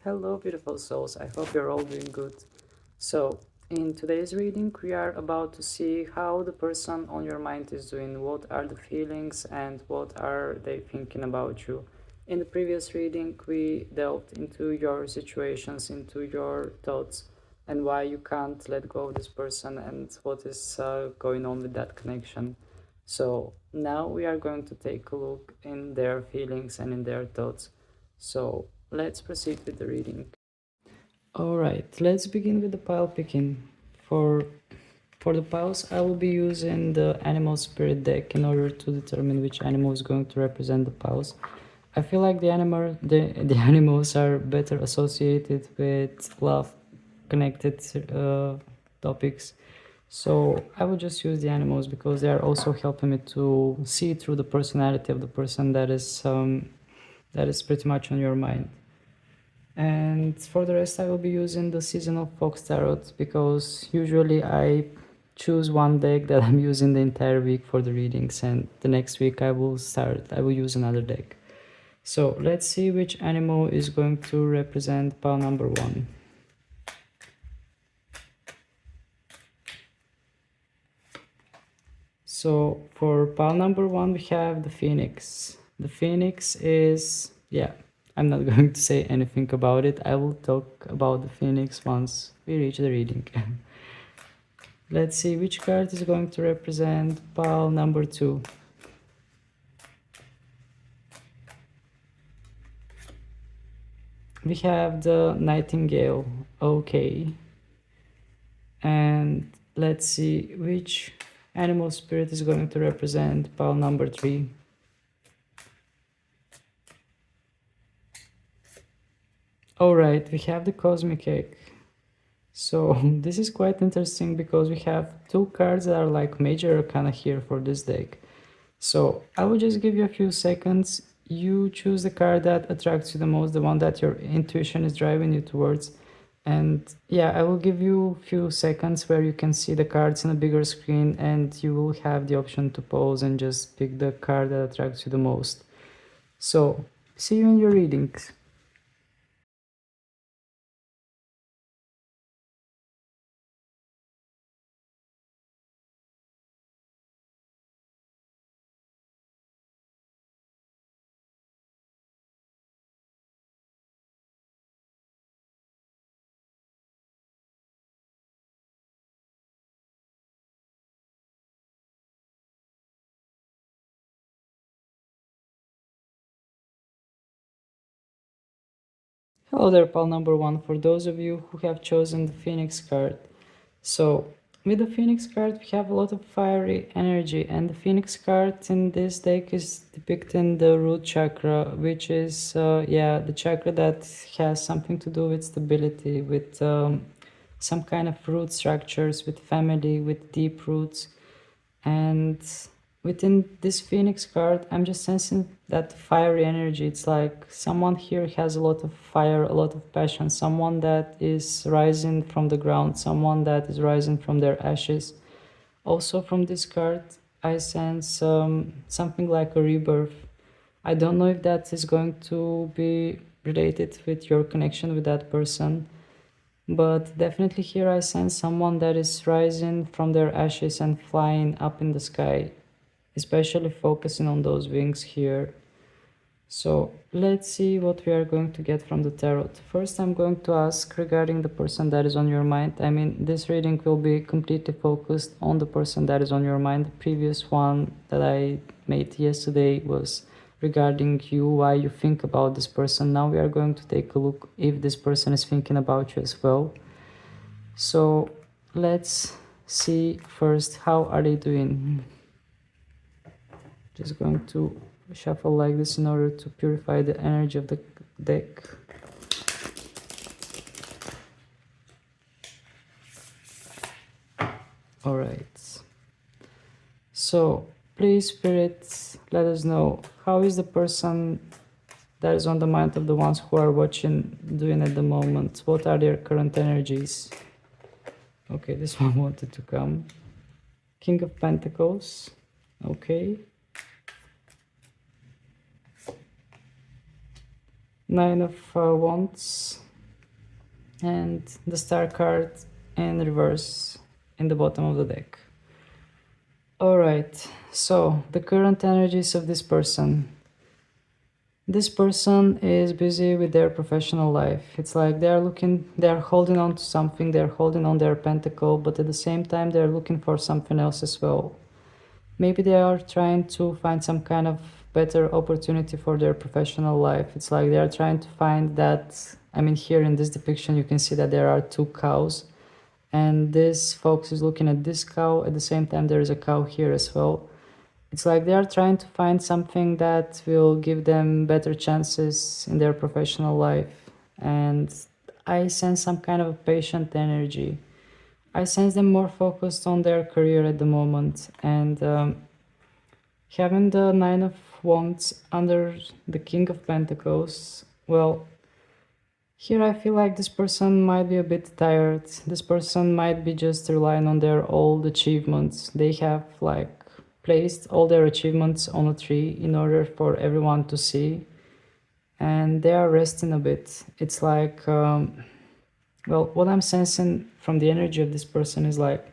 Hello, beautiful souls. I hope you're all doing good. So, in today's reading, we are about to see how the person on your mind is doing, what are the feelings, and what are they thinking about you. In the previous reading, we delved into your situations, into your thoughts, and why you can't let go of this person, and what is going on with that connection. So, now we are going to take a look in their feelings and in their thoughts. So, let's proceed with the reading. Alright, let's begin with the pile picking. For the piles, I will be using the animal spirit deck in order to determine which animal is going to represent the piles. I feel like the animals are better associated with love connected topics. So I will just use the animals because they are also helping me to see through the personality of the person that is pretty much on your mind. And for the rest, I will be using the seasonal fox tarot because usually I choose one deck that I'm using the entire week for the readings, and the next week I will use another deck. So let's see which animal is going to represent pile number 1. So for pile number 1 we have the phoenix. The phoenix is, yeah, I'm not going to say anything about it. I will talk about the phoenix once we reach the reading. Let's see which card is going to represent pile number 2. We have the Nightingale. Okay. And let's see which animal spirit is going to represent pile number 3. Alright, we have the Cosmic Egg. So this is quite interesting because we have two cards that are like major arcana here for this deck. So I will just give you a few seconds. You choose the card that attracts you the most, the one that your intuition is driving you towards. And yeah, I will give you a few seconds where you can see the cards in a bigger screen, and you will have the option to pause and just pick the card that attracts you the most. So see you in your readings. Hello there, pal number 1, for those of you who have chosen the Phoenix card. So, with the Phoenix card, we have a lot of fiery energy, and the Phoenix card in this deck is depicting the root chakra, which is, the chakra that has something to do with stability, with some kind of root structures, with family, with deep roots. And within this Phoenix card, I'm just sensing that fiery energy. It's like someone here has a lot of fire, a lot of passion, someone that is rising from the ground, someone that is rising from their ashes. Also from this card, I sense something like a rebirth. I don't know if that is going to be related with your connection with that person, but definitely here I sense someone that is rising from their ashes and flying up in the sky, especially focusing on those wings here. So let's see what we are going to get from the tarot. First, I'm going to ask regarding the person that is on your mind. I mean, this reading will be completely focused on the person that is on your mind. The previous one that I made yesterday was regarding you, why you think about this person. Now we are going to take a look if this person is thinking about you as well. So let's see first, how are they doing? Just going to shuffle like this in order to purify the energy of the deck. Alright. So please, spirits, let us know, how is the person that is on the mind of the ones who are watching doing at the moment? What are their current energies? Okay, this one wanted to come. King of Pentacles. Okay. Nine of Wands. and the Star card in reverse in the bottom of the deck. Alright, so the current energies of this person. This person is busy with their professional life. It's like they're holding on to something, they're holding on their pentacle, but at the same time they're looking for something else as well. Maybe they are trying to find some kind of better opportunity for their professional life. It's like they are trying to find that, I mean, here in this depiction you can see that there are two cows, and this fox is looking at this cow. At the same time there is a cow here as well. It's like they are trying to find something that will give them better chances in their professional life. And I sense some kind of a patient energy. I sense them more focused on their career at the moment. And having the Nine of Wands under the King of Pentacles, well, here I feel like this person might be a bit tired. This person might be just relying on their old achievements. They have like placed all their achievements on a tree in order for everyone to see, and they are resting a bit. It's like, well, what I'm sensing from the energy of this person is like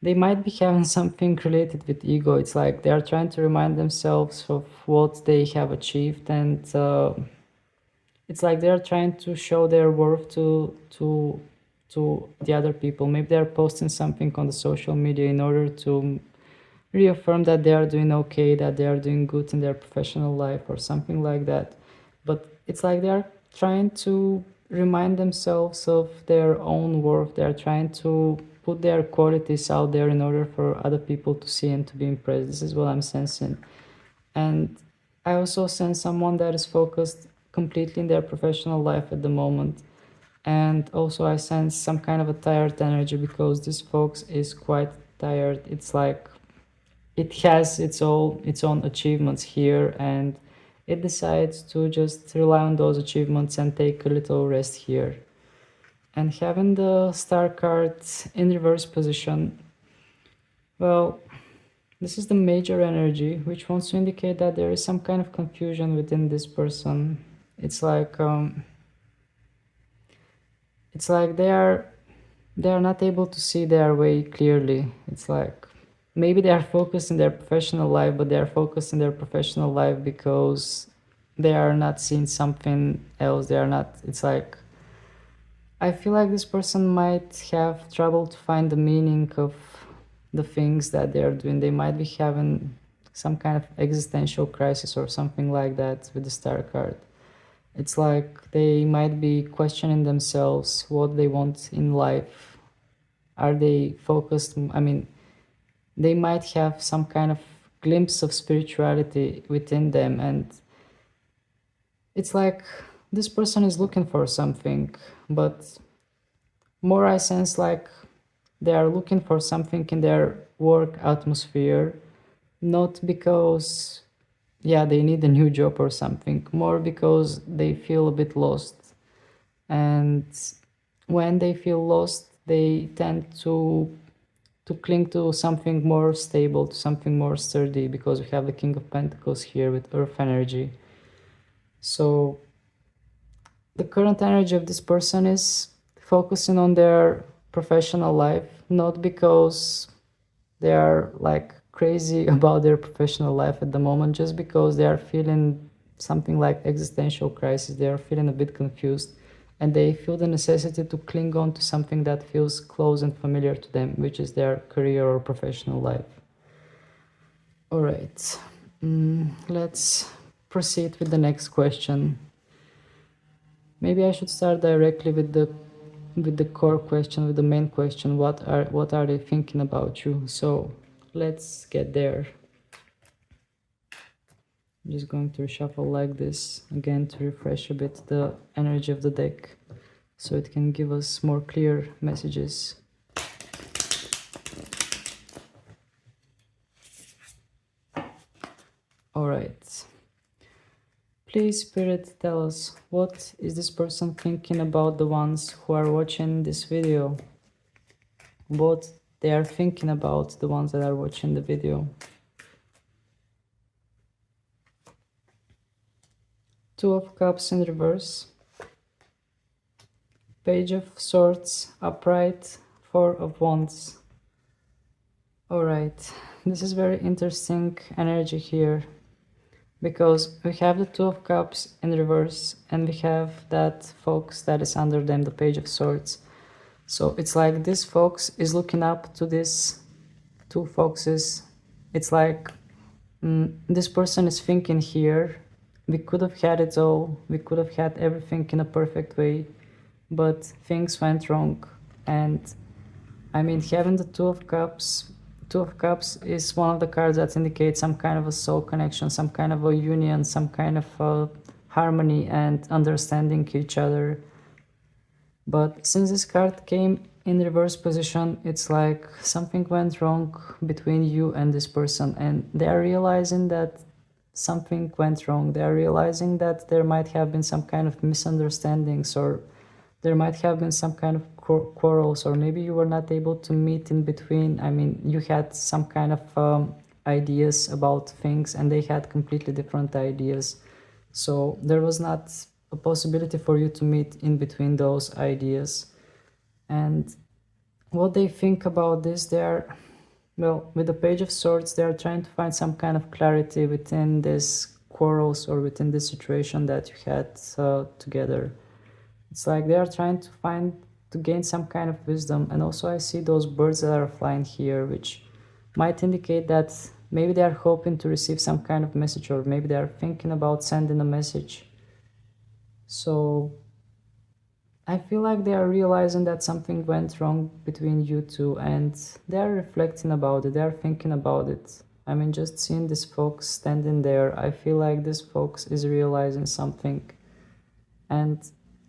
they might be having something related with ego. It's like they are trying to remind themselves of what they have achieved, and it's like they're trying to show their worth to the other people. Maybe they're posting something on the social media in order to reaffirm that they are doing okay, that they are doing good in their professional life or something like that. But it's like they are trying to remind themselves of their own worth. They are trying to put their qualities out there in order for other people to see and to be impressed. This is what I'm sensing. And I also sense someone that is focused completely in their professional life at the moment. And also I sense some kind of a tired energy because this fox is quite tired. It's like it has its own achievements here, and it decides to just rely on those achievements and take a little rest here. And having the Star card in reverse position, well, this is the major energy, which wants to indicate that there is some kind of confusion within this person. It's like they are not able to see their way clearly. It's like maybe they are focused in their professional life, but they are focused in their professional life because they are not seeing something else. They are not, it's like, I feel like this person might have trouble to find the meaning of the things that they are doing. They might be having some kind of existential crisis or something like that with the Star card. It's like they might be questioning themselves what they want in life. Are they focused? I mean, they might have some kind of glimpse of spirituality within them, and it's like this person is looking for something, but more I sense like they are looking for something in their work atmosphere, not because, yeah, they need a new job or something, more because they feel a bit lost. And when they feel lost, they tend to cling to something more stable, to something more sturdy, because we have the King of Pentacles here with Earth energy. So the current energy of this person is focusing on their professional life, not because they are like crazy about their professional life at the moment, just because they are feeling something like existential crisis. They are feeling a bit confused, and they feel the necessity to cling on to something that feels close and familiar to them, which is their career or professional life. All right, let's proceed with the next question. Maybe I should start directly with the core question, with the main question. What are they thinking about you? So let's get there. I'm just going to reshuffle like this again to refresh a bit the energy of the deck so it can give us more clear messages. All right. Please, Spirit, tell us, what is this person thinking about the ones who are watching this video? What they are thinking about the ones that are watching the video. Two of Cups in reverse. Page of Swords, upright, Four of Wands. Alright, this is very interesting energy here, because we have the Two of Cups in reverse and we have that fox that is under them, the Page of Swords. So it's like this fox is looking up to these two foxes. It's like this person is thinking here, we could have had it all, we could have had everything in a perfect way, but things went wrong. And I mean, having the Two of Cups is one of the cards that indicates some kind of a soul connection, some kind of a union, some kind of a harmony and understanding each other. But since this card came in reverse position, it's like something went wrong between you and this person, and they are realizing that something went wrong. They are realizing that there might have been some kind of misunderstandings, or there might have been some kind of quarrels, or maybe you were not able to meet in between. I mean, you had some kind of ideas about things and they had completely different ideas. So there was not a possibility for you to meet in between those ideas. And what they think about this, they are, well, with the Page of Swords, they are trying to find some kind of clarity within this quarrels or within this situation that you had together. It's like they are trying to gain some kind of wisdom. And also I see those birds that are flying here, which might indicate that maybe they are hoping to receive some kind of message, or maybe they are thinking about sending a message. So I feel like they are realizing that something went wrong between you two, and they are reflecting about it, they are thinking about it. I mean, just seeing this fox standing there, I feel like this fox is realizing something. And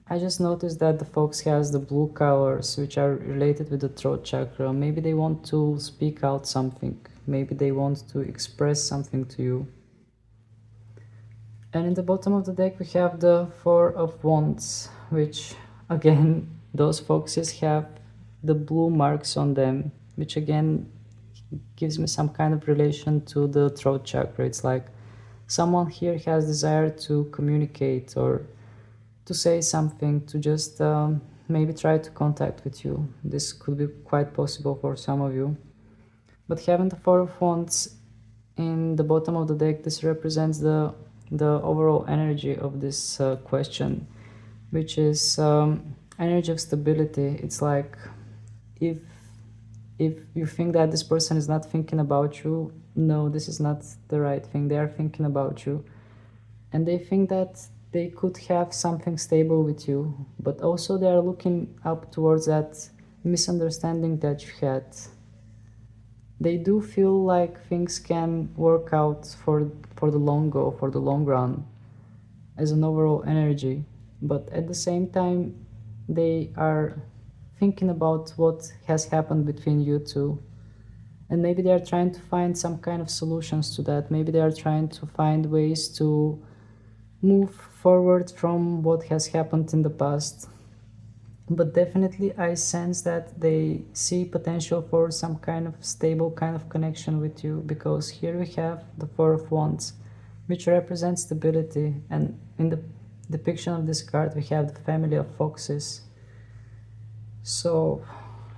I just noticed that the fox has the blue colors, which are related with the throat chakra. Maybe they want to speak out something. Maybe they want to express something to you. And in the bottom of the deck, we have the Four of Wands, which, again, those foxes have the blue marks on them, which again gives me some kind of relation to the throat chakra. It's like someone here has desire to communicate, or to say something, to just maybe try to contact with you. This could be quite possible for some of you. But having the Four of Wands in the bottom of the deck, this represents the overall energy of this question, which is energy of stability. It's like if you think that this person is not thinking about you, no, this is not the right thing. They are thinking about you, and they think that they could have something stable with you, but also they are looking up towards that misunderstanding that you had. They do feel like things can work out for the long go, for the long run, as an overall energy, but at the same time they are thinking about what has happened between you two, and maybe they are trying to find some kind of solutions to that. Maybe they are trying to find ways to move forward from what has happened in the past. But definitely I sense that they see potential for some kind of stable kind of connection with you, because here we have the Four of Wands, which represents stability, and in the depiction of this card we have the family of foxes. So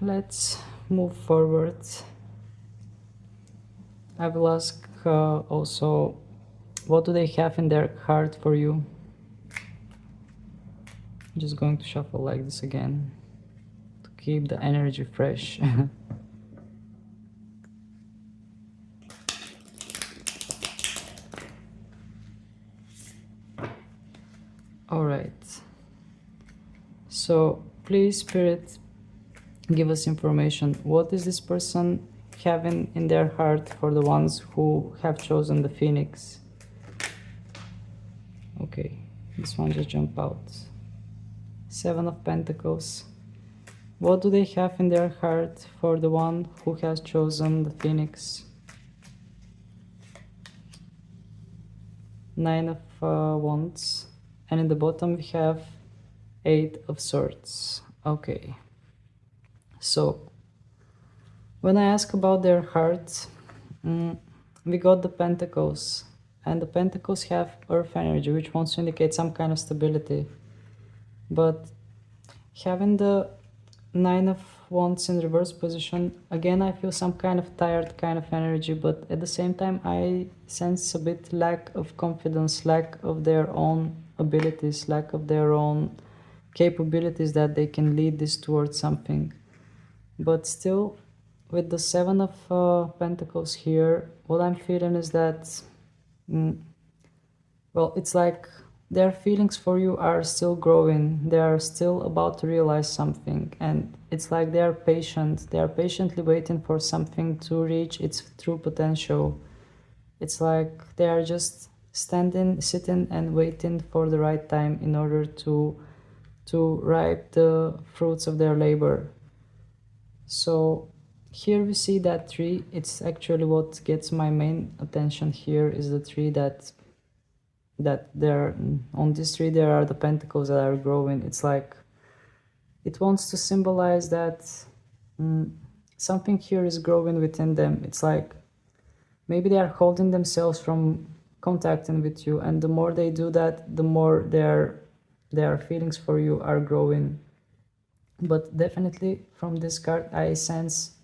let's move forward. I will ask also, what do they have in their heart for you? I'm just going to shuffle like this again to keep the energy fresh. Alright, so please, Spirit, give us information. What is this person having in their heart for the ones who have chosen the Phoenix? Okay, this one just jumped out. Seven of Pentacles. What do they have in their heart for the one who has chosen the Phoenix? Nine of Wands. And in the bottom we have Eight of Swords. Okay. So, when I ask about their heart, we got the Pentacles. And the Pentacles have Earth energy, which wants to indicate some kind of stability. But Having the Nine of Wands in reverse position, again I feel some kind of tired kind of energy, but at the same time I sense a bit lack of confidence, lack of their own abilities, lack of their own capabilities that they can lead this towards something. But still, with the Seven of Pentacles here, what I'm feeling is that, well, it's like their feelings for you are still growing. They are still about to realize something, and it's like they are patient. They are patiently waiting for something to reach its true potential. It's like they are just standing, sitting, and waiting for the right time in order to ripe the fruits of their labor. So here we see that tree. It's actually what gets my main attention here is the tree that there on this tree there are the pentacles that are growing. It's like it wants to symbolize that something here is growing within them. It's like maybe they are holding themselves from contacting with you, and the more they do that, the more their feelings for you are growing. But definitely from this card I sense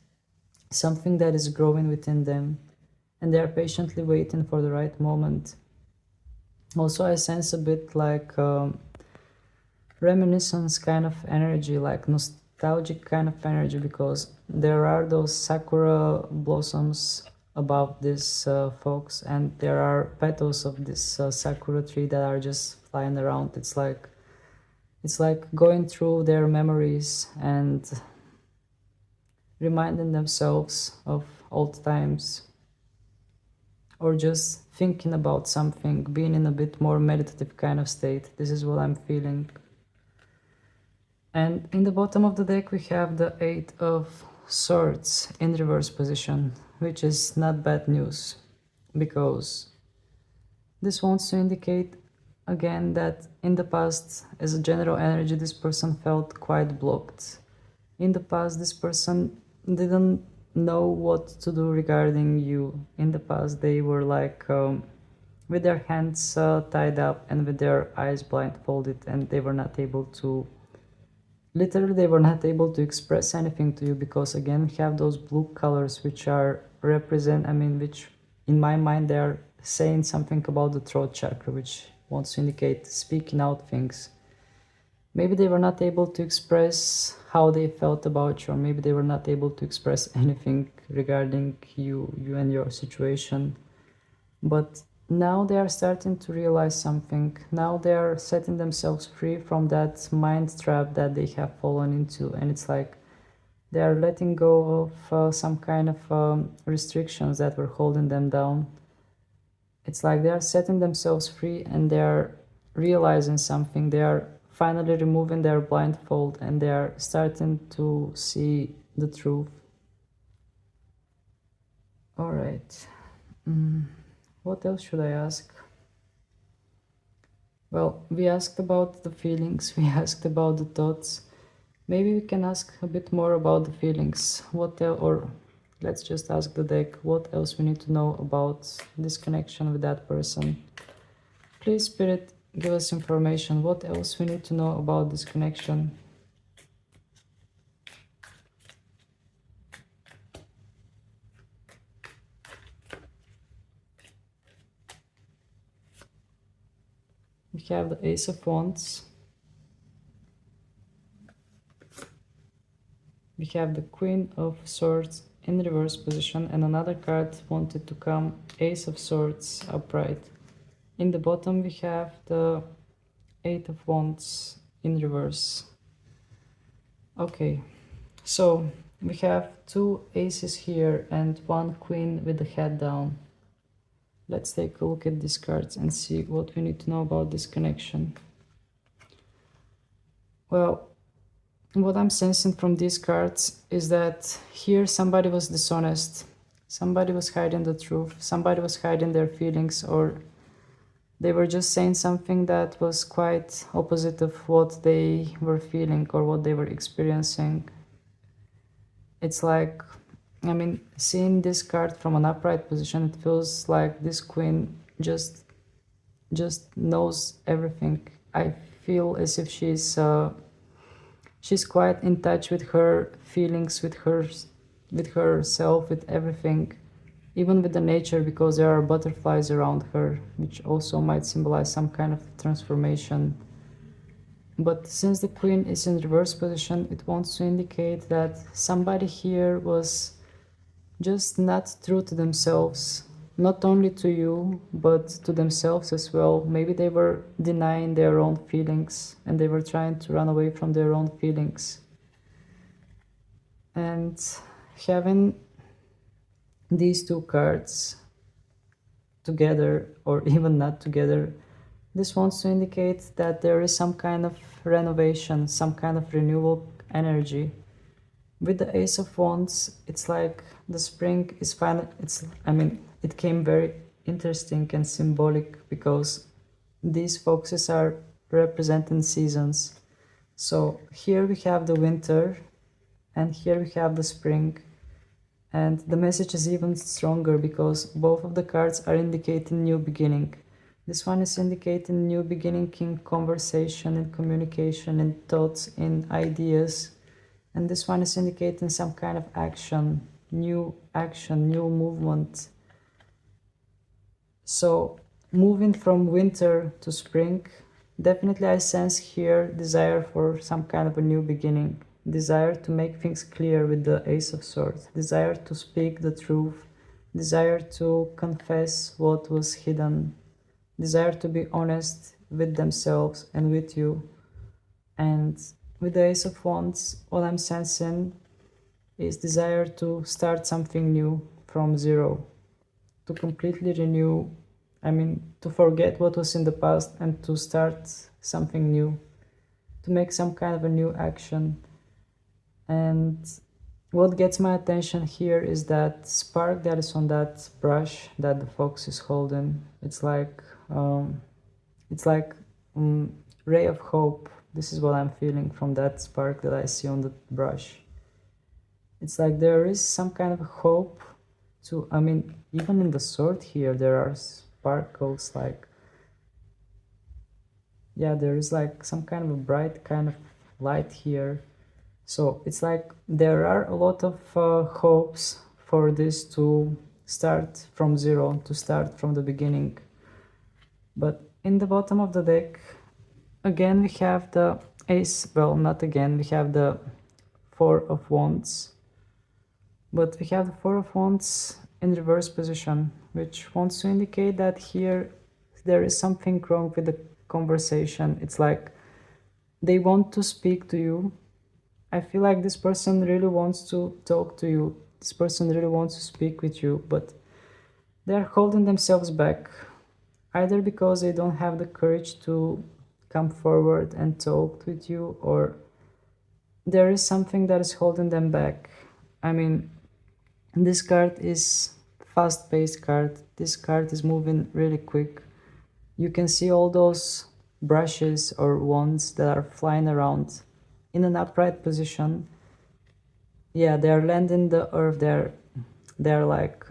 something that is growing within them, and they are patiently waiting for the right moment. Also I sense a bit like reminiscence kind of energy, like nostalgic kind of energy, because there are those sakura blossoms above these folks, and there are petals of this sakura tree that are just flying around. It's like going through their memories and reminding themselves of old times, or just thinking about something, being in a bit more meditative kind of state. This is what I'm feeling. And in the bottom of the deck we have the Eight of Swords in reverse position, which is not bad news, because this wants to indicate again that in the past, as a general energy, this person felt quite blocked. In the past, this person didn't know what to do regarding you. In the past, they were like with their hands tied up and with their eyes blindfolded, and they were not able to, literally they were not able to express anything to you, because again we have those blue colors which are which in my mind they are saying something about the throat chakra, which wants to indicate speaking out things. Maybe they were not able to express how they felt about you, or maybe they were not able to express anything regarding you and your situation. But now they are starting to realize something. Now they are setting themselves free from that mind trap that they have fallen into, and it's like they are letting go of some kind of restrictions that were holding them down. It's like they are setting themselves free, and they are realizing something. They are finally removing their blindfold, and they are starting to see the truth. All right. What else should I ask? Well, we asked about the feelings, we asked about the thoughts. Maybe we can ask a bit more about the feelings. Or let's just ask the deck what else we need to know about this connection with that person. Please, Spirit, give us information. What else we need to know about this connection? We have the Ace of Wands. We have the Queen of Swords in reverse position, and another card wanted to come, Ace of Swords upright. In the bottom we have the Eight of Wands in reverse. Okay, so we have two aces here and one queen with the head down. Let's take a look at these cards and see what we need to know about this connection. Well, what I'm sensing from these cards is that here somebody was dishonest. Somebody was hiding the truth. Somebody was hiding their feelings, or they were just saying something that was quite opposite of what they were feeling or what they were experiencing. It's like, seeing this card from an upright position, it feels like this queen just knows everything. I feel as if she's She's quite in touch with her feelings, with herself, with everything, even with the nature, because there are butterflies around her, which also might symbolize some kind of transformation. But since the Queen is in reverse position, it wants to indicate that somebody here was just not true to themselves, not only to you, but to themselves as well. Maybe they were denying their own feelings and they were trying to run away from their own feelings. And having these two cards together, or even not together, this wants to indicate that there is some kind of renovation, some kind of renewal energy. With the Ace of Wands, it's like the spring is finally, it came very interesting and symbolic because these foxes are representing seasons. So here we have the winter and here we have the spring. And the message is even stronger because both of the cards are indicating new beginning. This one is indicating new beginning in conversation, in communication, in thoughts, in ideas. And this one is indicating some kind of action, new movement. So moving from winter to spring, definitely I sense here desire for some kind of a new beginning, desire to make things clear with the Ace of Swords, desire to speak the truth, desire to confess what was hidden, desire to be honest with themselves and with you. And with the Ace of Wands, all I'm sensing is desire to start something new from zero, to completely renew, to forget what was in the past and to start something new, to make some kind of a new action. And what gets my attention here is that spark that is on that brush that the fox is holding. It's like ray of hope. This is what I'm feeling from that spark that I see on the brush. It's like there is some kind of hope to, even in the sword here, there are sparkles, like, yeah, there is like some kind of a bright kind of light here. So it's like there are a lot of hopes for this to start from zero, to start from the beginning. But in the bottom of the deck, again we have the ace, well, not again, we have the Four of Wands. But we have the Four of Wands in reverse position, which wants to indicate that here there is something wrong with the conversation. It's like they want to speak to you. I feel like this person really wants to talk to you. This person really wants to speak with you, but they're holding themselves back, either because they don't have the courage to come forward and talk with you, or there is something that is holding them back. This card is fast-paced card. This card is moving really quick. You can see all those brushes or wands that are flying around in an upright position. Yeah, they are landing the earth. They're like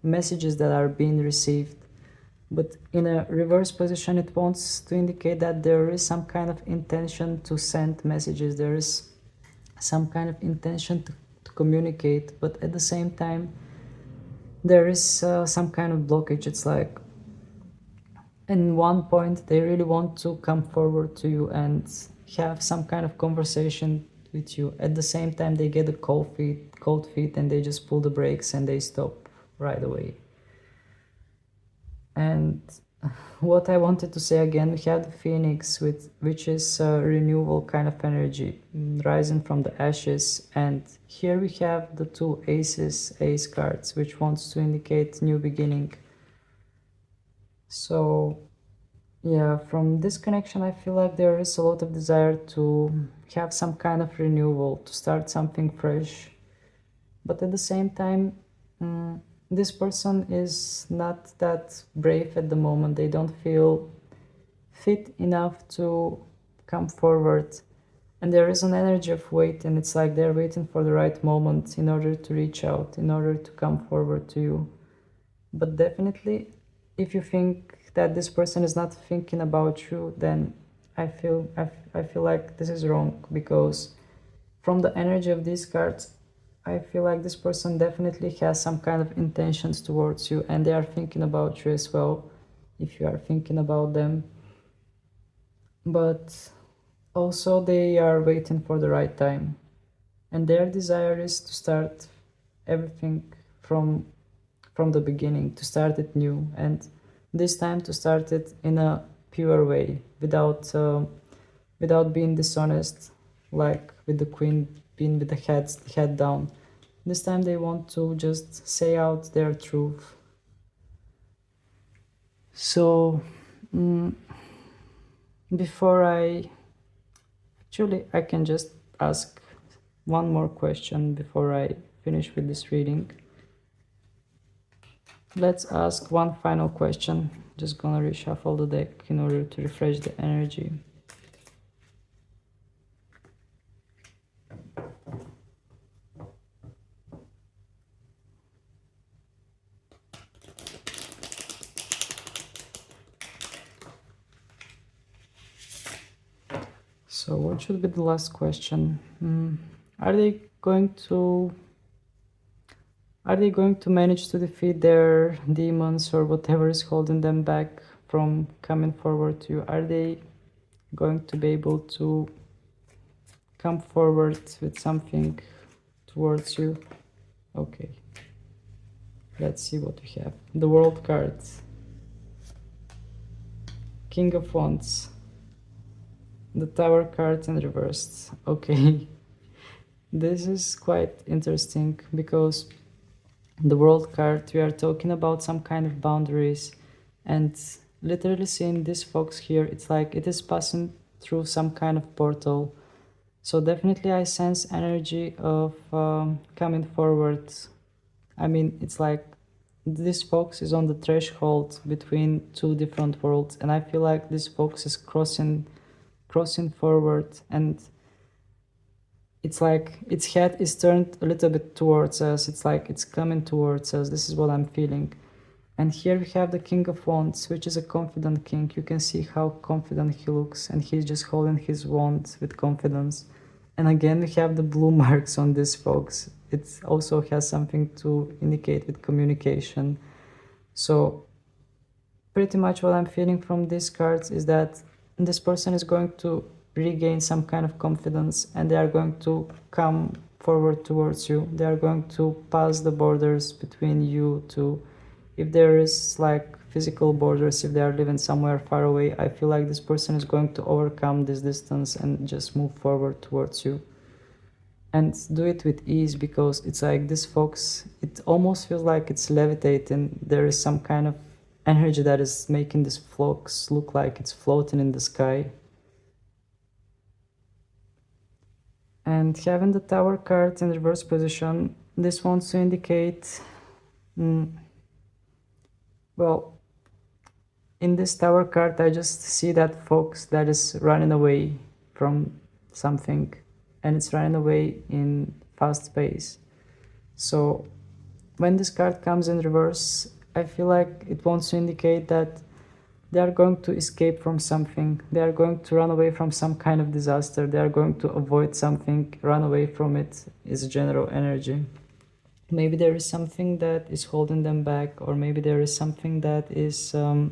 messages that are being received. But in a reverse position, it wants to indicate that there is some kind of intention to send messages. There is some kind of intention to communicate, but at the same time, there is some kind of blockage. It's like, in one point, they really want to come forward to you and have some kind of conversation with you. At the same time, they get the cold feet, and they just pull the brakes and they stop right away. And what I wanted to say again, we have the Phoenix, which is a renewal kind of energy, rising from the ashes. And here we have the two ace cards, which wants to indicate new beginning. So yeah, from this connection, I feel like there is a lot of desire to have some kind of renewal, to start something fresh. But at the same time, this person is not that brave at the moment. They don't feel fit enough to come forward. And there is an energy of waiting. It's like they're waiting for the right moment in order to reach out, in order to come forward to you. But definitely, if you think that this person is not thinking about you, then I feel like this is wrong, because from the energy of these cards, I feel like this person definitely has some kind of intentions towards you, and they are thinking about you as well, if you are thinking about them. But also they are waiting for the right time, and their desire is to start everything from the beginning, to start it new, and this time to start it in a pure way, without being dishonest, like with the queen being with the head down. This time they want to just say out their truth. So before I can just ask one more question before I finish with this reading. Let's ask one final question. Just gonna reshuffle the deck in order to refresh the energy. So what should be the last question? Are they going to manage to defeat their demons or whatever is holding them back from coming forward to you? Are they going to be able to come forward with something towards you? Okay. Let's see what we have. The World card. King of Wands. The Tower card in reversed. Okay. This is quite interesting, because the World card, we are talking about some kind of boundaries, and literally seeing this fox here, it's like it is passing through some kind of portal. So definitely I sense energy of coming forward. I mean, it's like this fox is on the threshold between two different worlds, and I feel like this fox is crossing forward, and it's like its head is turned a little bit towards us. It's like it's coming towards us. This is what I'm feeling. And here we have the King of Wands, which is a confident king. You can see how confident he looks, and he's just holding his wand with confidence. And again, we have the blue marks on this fox. It also has something to indicate with communication. So pretty much what I'm feeling from these cards is that this person is going to regain some kind of confidence, and they are going to come forward towards you. They are going to pass the borders between you two. If there is like physical borders, if they are living somewhere far away, I feel like this person is going to overcome this distance and just move forward towards you. And do it with ease, because it's like this fox, it almost feels like it's levitating. There is some kind of energy that is making this fox look like it's floating in the sky. And having the Tower card in reverse position, this wants to indicate, well, in this Tower card, I just see that fox that is running away from something, and it's running away in fast pace. So when this card comes in reverse, I feel like it wants to indicate that they are going to escape from something. They are going to run away from some kind of disaster. They are going to avoid something, run away from it, is a general energy. Maybe there is something that is holding them back, or maybe there is something that is, well,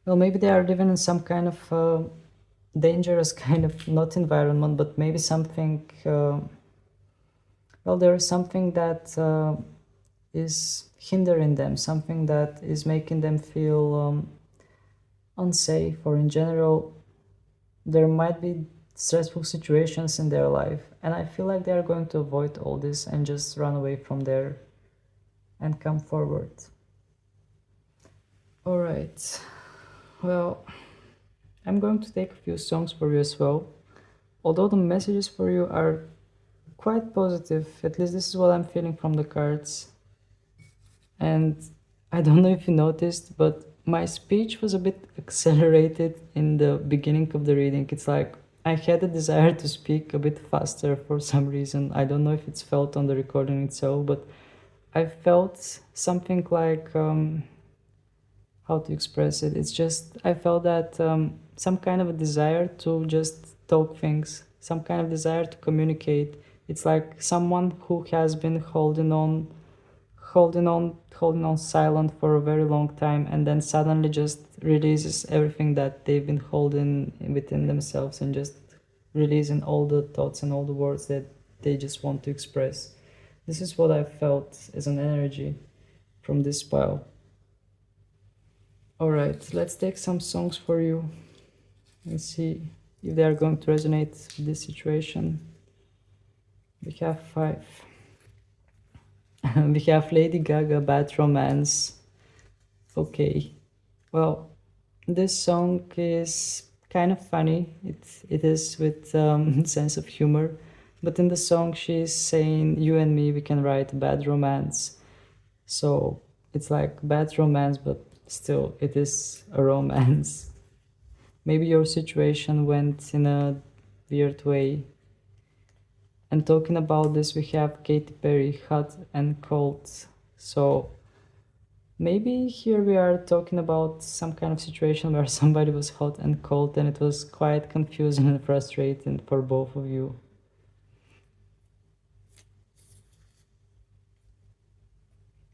maybe they are living in some kind of dangerous kind of, not environment, but maybe something, well, there is something that is hindering them, something that is making them feel unsafe, or in general, there might be stressful situations in their life, and I feel like they are going to avoid all this and just run away from there and come forward. All right, well, I'm going to take a few songs for you as well, although the messages for you are quite positive. At least this is what I'm feeling from the cards. And I don't know if you noticed, but my speech was a bit accelerated in the beginning of the reading. It's like I had a desire to speak a bit faster for some reason. I don't know if it's felt on the recording itself, but I felt something like, how how to express it. It's just I felt that some kind of a desire to just talk things, some kind of desire to communicate. It's like someone who has been holding on silent for a very long time, and then suddenly just releases everything that they've been holding within themselves, and just releasing all the thoughts and all the words that they just want to express. This is what I felt as an energy from this pile. All right, let's take some songs for you and see if they are going to resonate with this situation. We have 5. We have Lady Gaga, Bad Romance. Okay, well, this song is kind of funny. It is with sense of humor, but in the song she's saying, "You and me, we can write bad romance." So it's like bad romance, but still it is a romance. Maybe your situation went in a weird way. And talking about this, we have Katy Perry, Hot and Cold. So maybe here we are talking about some kind of situation where somebody was hot and cold, and it was quite confusing and frustrating for both of you.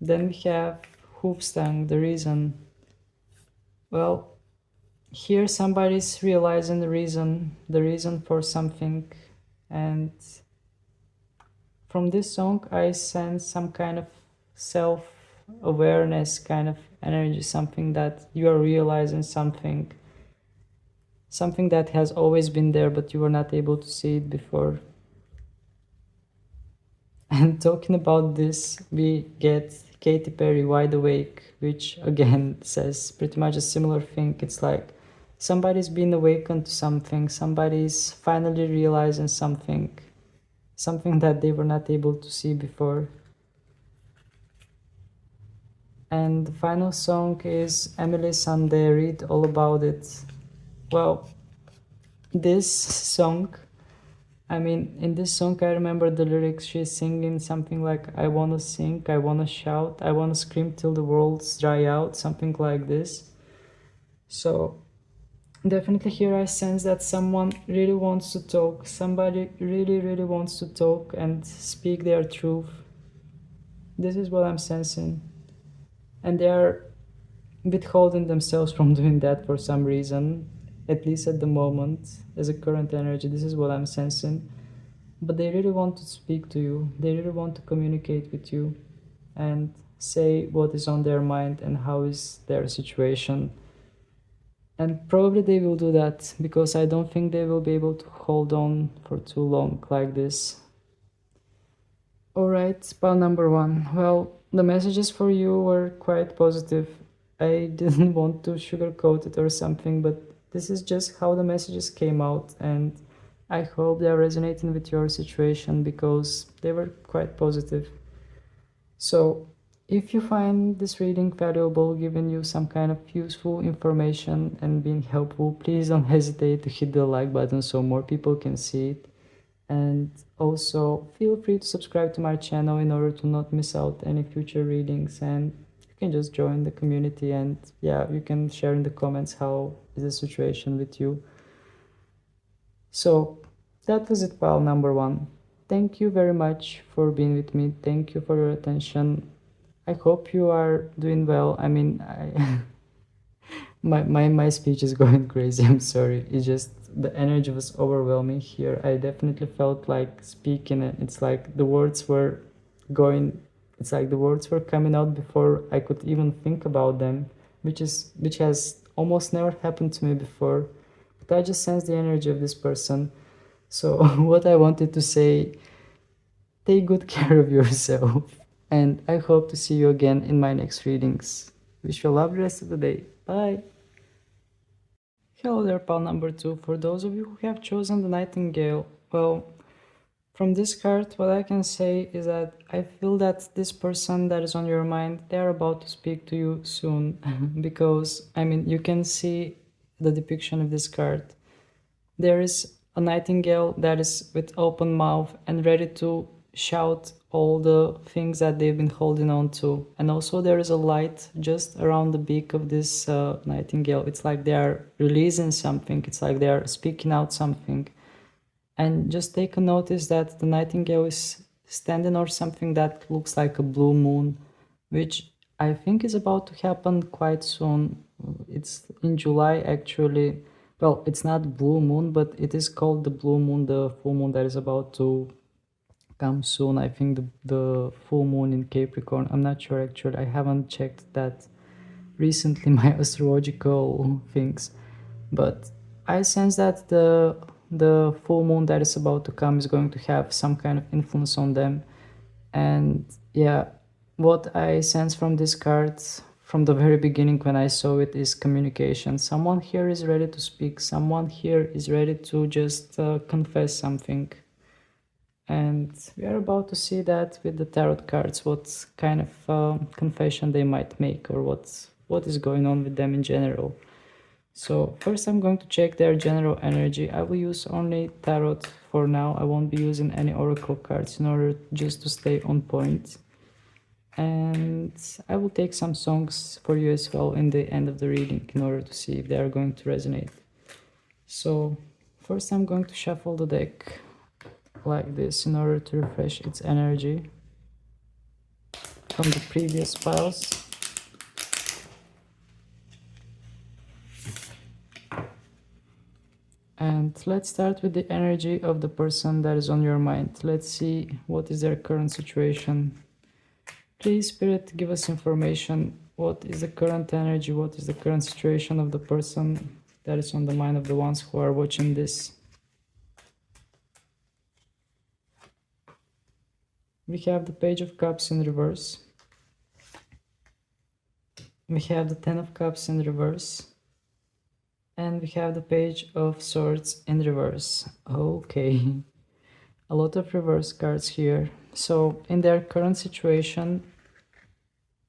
Then we have Hoofstang, the reason. Well, here somebody's realizing the reason for something, and from this song I sense some kind of self-awareness kind of energy, something that you are realizing, something that has always been there but you were not able to see it before. And talking about this, we get Katy Perry, Wide Awake, which again says pretty much a similar thing. It's like somebody's been awakened to something, somebody's finally realizing something that they were not able to see before. And the final song is Emily Sandé, Read All About It. Well, this song, I mean, in this song I remember the lyrics. She's singing something like, "I wanna sing, I wanna shout, I wanna scream till the world's dry out," something like this. So definitely here I sense that someone really wants to talk, somebody really wants to talk and speak their truth. This is what I'm sensing. And they are withholding themselves from doing that for some reason, at least at the moment, as a current energy. This is what I'm sensing. But they really want to speak to you, they really want to communicate with you and say what is on their mind and how is their situation. And probably they will do that, because I don't think they will be able to hold on for too long like this. Alright, pile number 1. Well, the messages for you were quite positive. I didn't want to sugarcoat it or something, but this is just how the messages came out, and I hope they are resonating with your situation, because they were quite positive. So if you find this reading valuable, giving you some kind of useful information and being helpful, please don't hesitate to hit the like button so more people can see it. And also feel free to subscribe to my channel in order to not miss out any future readings, and you can just join the community, and yeah, you can share in the comments how is the situation with you. So that was it, pile number 1. Thank you very much for being with me. Thank you for your attention. I hope you are doing well. I mean, my speech is going crazy. I'm sorry. It's just the energy was overwhelming here. I definitely felt like speaking, and it's like the words were coming out before I could even think about them, which has almost never happened to me before. But I just sense the energy of this person. So what I wanted to say, take good care of yourself, and I hope to see you again in my next readings. Wish you a lovely rest of the day. Bye! Hello there, pal number 2. For those of you who have chosen the Nightingale, well, from this card, what I can say is that I feel that this person that is on your mind, they are about to speak to you soon. Because, I mean, you can see the depiction of this card. There is a nightingale that is with open mouth and ready to shout all the things that they've been holding on to. And also there is a light just around the beak of this nightingale. It's like they are releasing something. It's like they are speaking out something. And just take a notice that the nightingale is standing on something that looks like a blue moon, which I think is about to happen quite soon. It's in July actually. Well, it's not blue moon, but it is called the blue moon, the full moon that is about to come soon. I think the full moon in Capricorn. I'm not sure actually. I haven't checked that recently, my astrological things, but I sense that the full moon that is about to come is going to have some kind of influence on them. And yeah, what I sense from this card from the very beginning when I saw it is communication. Someone here is ready to speak. Someone here is ready to just confess something. And we are about to see that with the tarot cards, what kind of confession they might make, or what is going on with them in general. So first I'm going to check their general energy. I will use only tarot for now. I won't be using any oracle cards in order just to stay on point. And I will take some songs for you as well in the end of the reading in order to see if they are going to resonate. So first I'm going to shuffle the deck like this in order to refresh its energy from the previous piles. And let's start with the energy of the person that is on your mind. Let's see what is their current situation. Please, Spirit, give us information. What is the current energy? What is the current situation of the person that is on the mind of the ones who are watching this? We have the Page of Cups in reverse. We have the Ten of Cups in reverse. And we have the Page of Swords in reverse. Okay, a lot of reverse cards here. So in their current situation,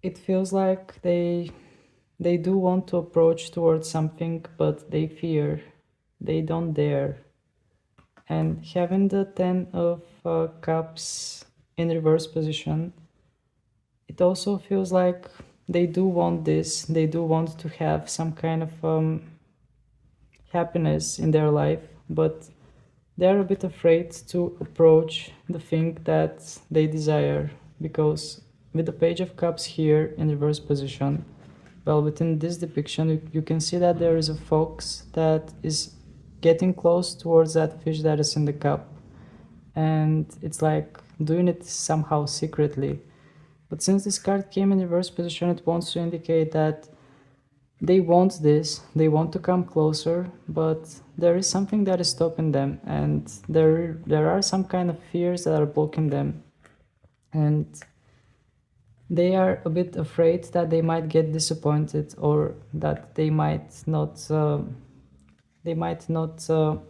it feels like they do want to approach towards something, but they fear, they don't dare. And having the Ten of Cups in reverse position, it also feels like they do want this, they do want to have some kind of happiness in their life, but they're a bit afraid to approach the thing that they desire, because with the Page of Cups here in reverse position, well, within this depiction you can see that there is a fox that is getting close towards that fish that is in the cup, and it's like doing it somehow secretly. But since this card came in reverse position, it wants to indicate that they want this, they want to come closer, but there is something that is stopping them, and there are some kind of fears that are blocking them, and they are a bit afraid that they might get disappointed, or that they might not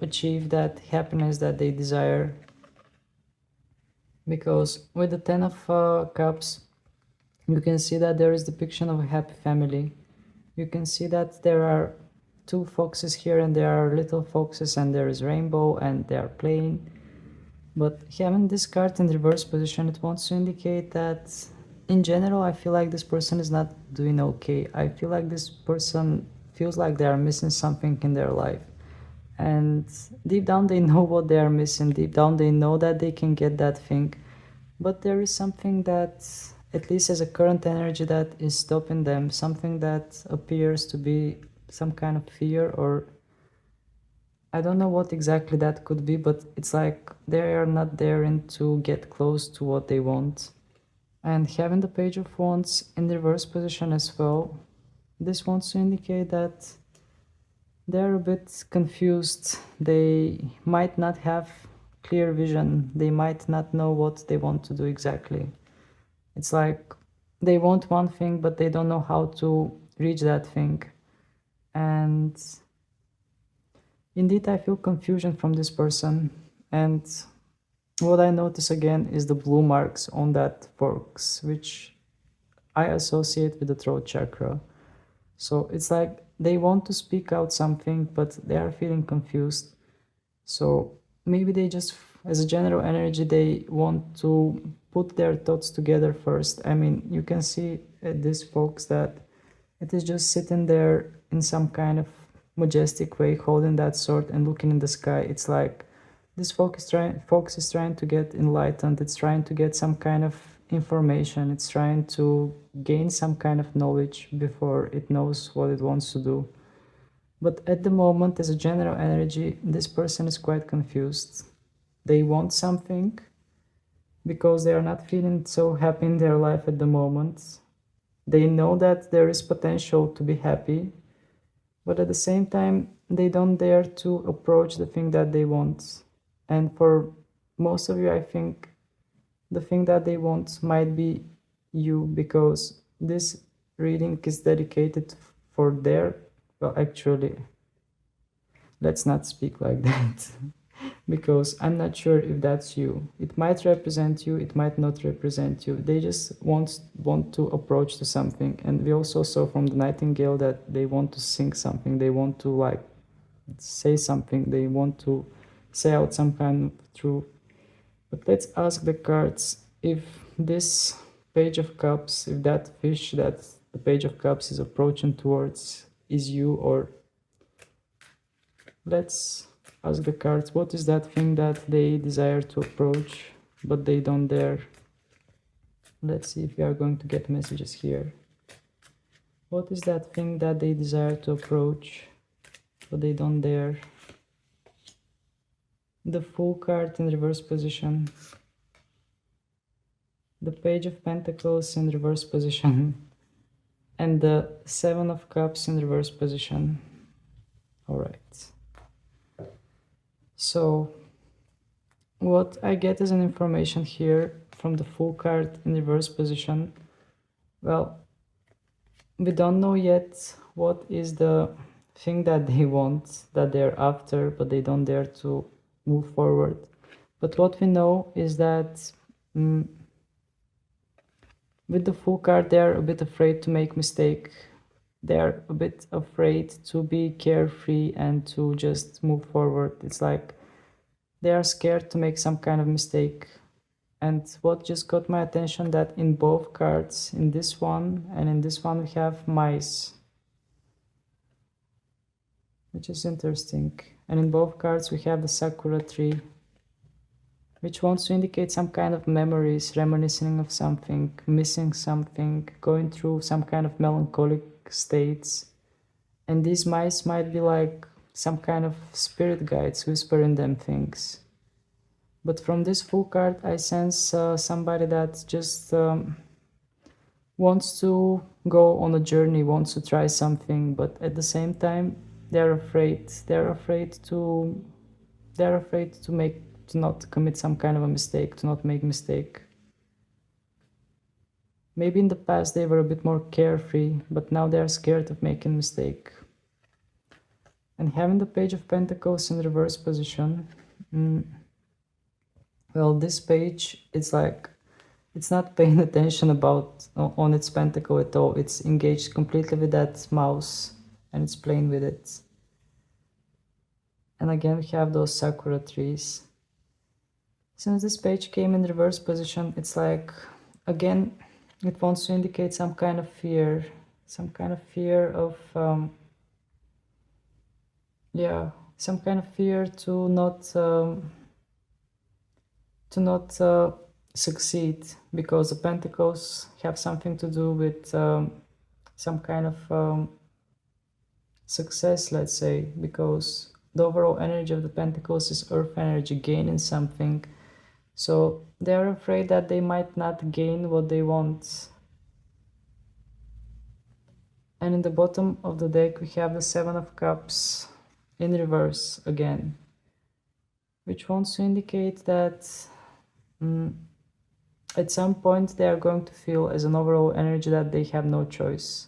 achieve that happiness that they desire. Because with the Ten of Cups, you can see that there is depiction of a happy family. You can see that there are two foxes here, and there are little foxes, and there is rainbow, and they are playing. But having this card in reverse position, it wants to indicate that in general I feel like this person is not doing okay. I feel like this person feels like they are missing something in their life, and deep down they know what they are missing. Deep down they know that they can get that thing, but there is something that, at least as a current energy, that is stopping them, something that appears to be some kind of fear, or I don't know what exactly that could be, but it's like they are not daring to get close to what they want. And having the Page of Wands in the reverse position as well, this wants to indicate that they're a bit confused. They might not have clear vision. They might not know what they want to do exactly. It's like they want one thing, but they don't know how to reach that thing. And indeed, I feel confusion from this person. And what I notice again is the blue marks on that forks, which I associate with the throat chakra. So it's like they want to speak out something, but they are feeling confused. So maybe they just, as a general energy, they want to put their thoughts together first. I mean, you can see these folks that it is just sitting there in some kind of majestic way, holding that sword and looking in the sky. It's like this folks is trying to get enlightened. It's trying to get some kind of information. It's trying to gain some kind of knowledge before it knows what it wants to do. But at the moment, as a general energy, this person is quite confused. They want something because they are not feeling so happy in their life at the moment. They know that there is potential to be happy, but at the same time, they don't dare to approach the thing that they want. And for most of you, I think the thing that they want might be you, because this reading is dedicated for their, well, actually, let's not speak like that. Because I'm not sure if that's you. It might represent you, it might not represent you. They just want to approach to something. And we also saw from the Nightingale that they want to sing something. They want to like say something. They want to say out some kind of truth. But let's ask the cards if this Page of Cups, if that fish that the Page of Cups is approaching towards is you, or let's ask the cards, what is that thing that they desire to approach but they don't dare? Let's see if we are going to get messages here. What is that thing that they desire to approach but they don't dare? The Fool card in reverse position. The Page of Pentacles in reverse position. And the Seven of Cups in reverse position. Alright. So, what I get as an information here from the Fool card in reverse position, well, we don't know yet what is the thing that they want, that they're after, but they don't dare to move forward. But what we know is that with the Fool card, they're a bit afraid to make mistake. They're a bit afraid to be carefree and to just move forward. It's like they are scared to make some kind of mistake. And what just got my attention, that in both cards, in this one and in this one, we have mice, which is interesting. And in both cards, we have the Sakura tree, which wants to indicate some kind of memories, reminiscing of something, missing something, going through some kind of melancholic states. And these mice might be like some kind of spirit guides whispering them things. But from this Fool card, I sense somebody that just wants to go on a journey, wants to try something, but at the same time, they're afraid to not commit some kind of a mistake, to not make mistake. Maybe in the past they were a bit more carefree, but now they are scared of making mistake. And having the Page of Pentacles in reverse position, well, this page, it's like, it's not paying attention on its pentacle at all. It's engaged completely with that mouse and it's playing with it. And again, we have those Sakura trees. Since this page came in reverse position, it's like, again, it wants to indicate some kind of fear of, some kind of fear to not succeed, because the pentacles have something to do with some kind of success, let's say, because the overall energy of the pentacles is earth energy, gaining something. So they're afraid that they might not gain what they want. And in the bottom of the deck, we have the Seven of Cups in reverse again, which wants to indicate that at some point they are going to feel as an overall energy that they have no choice.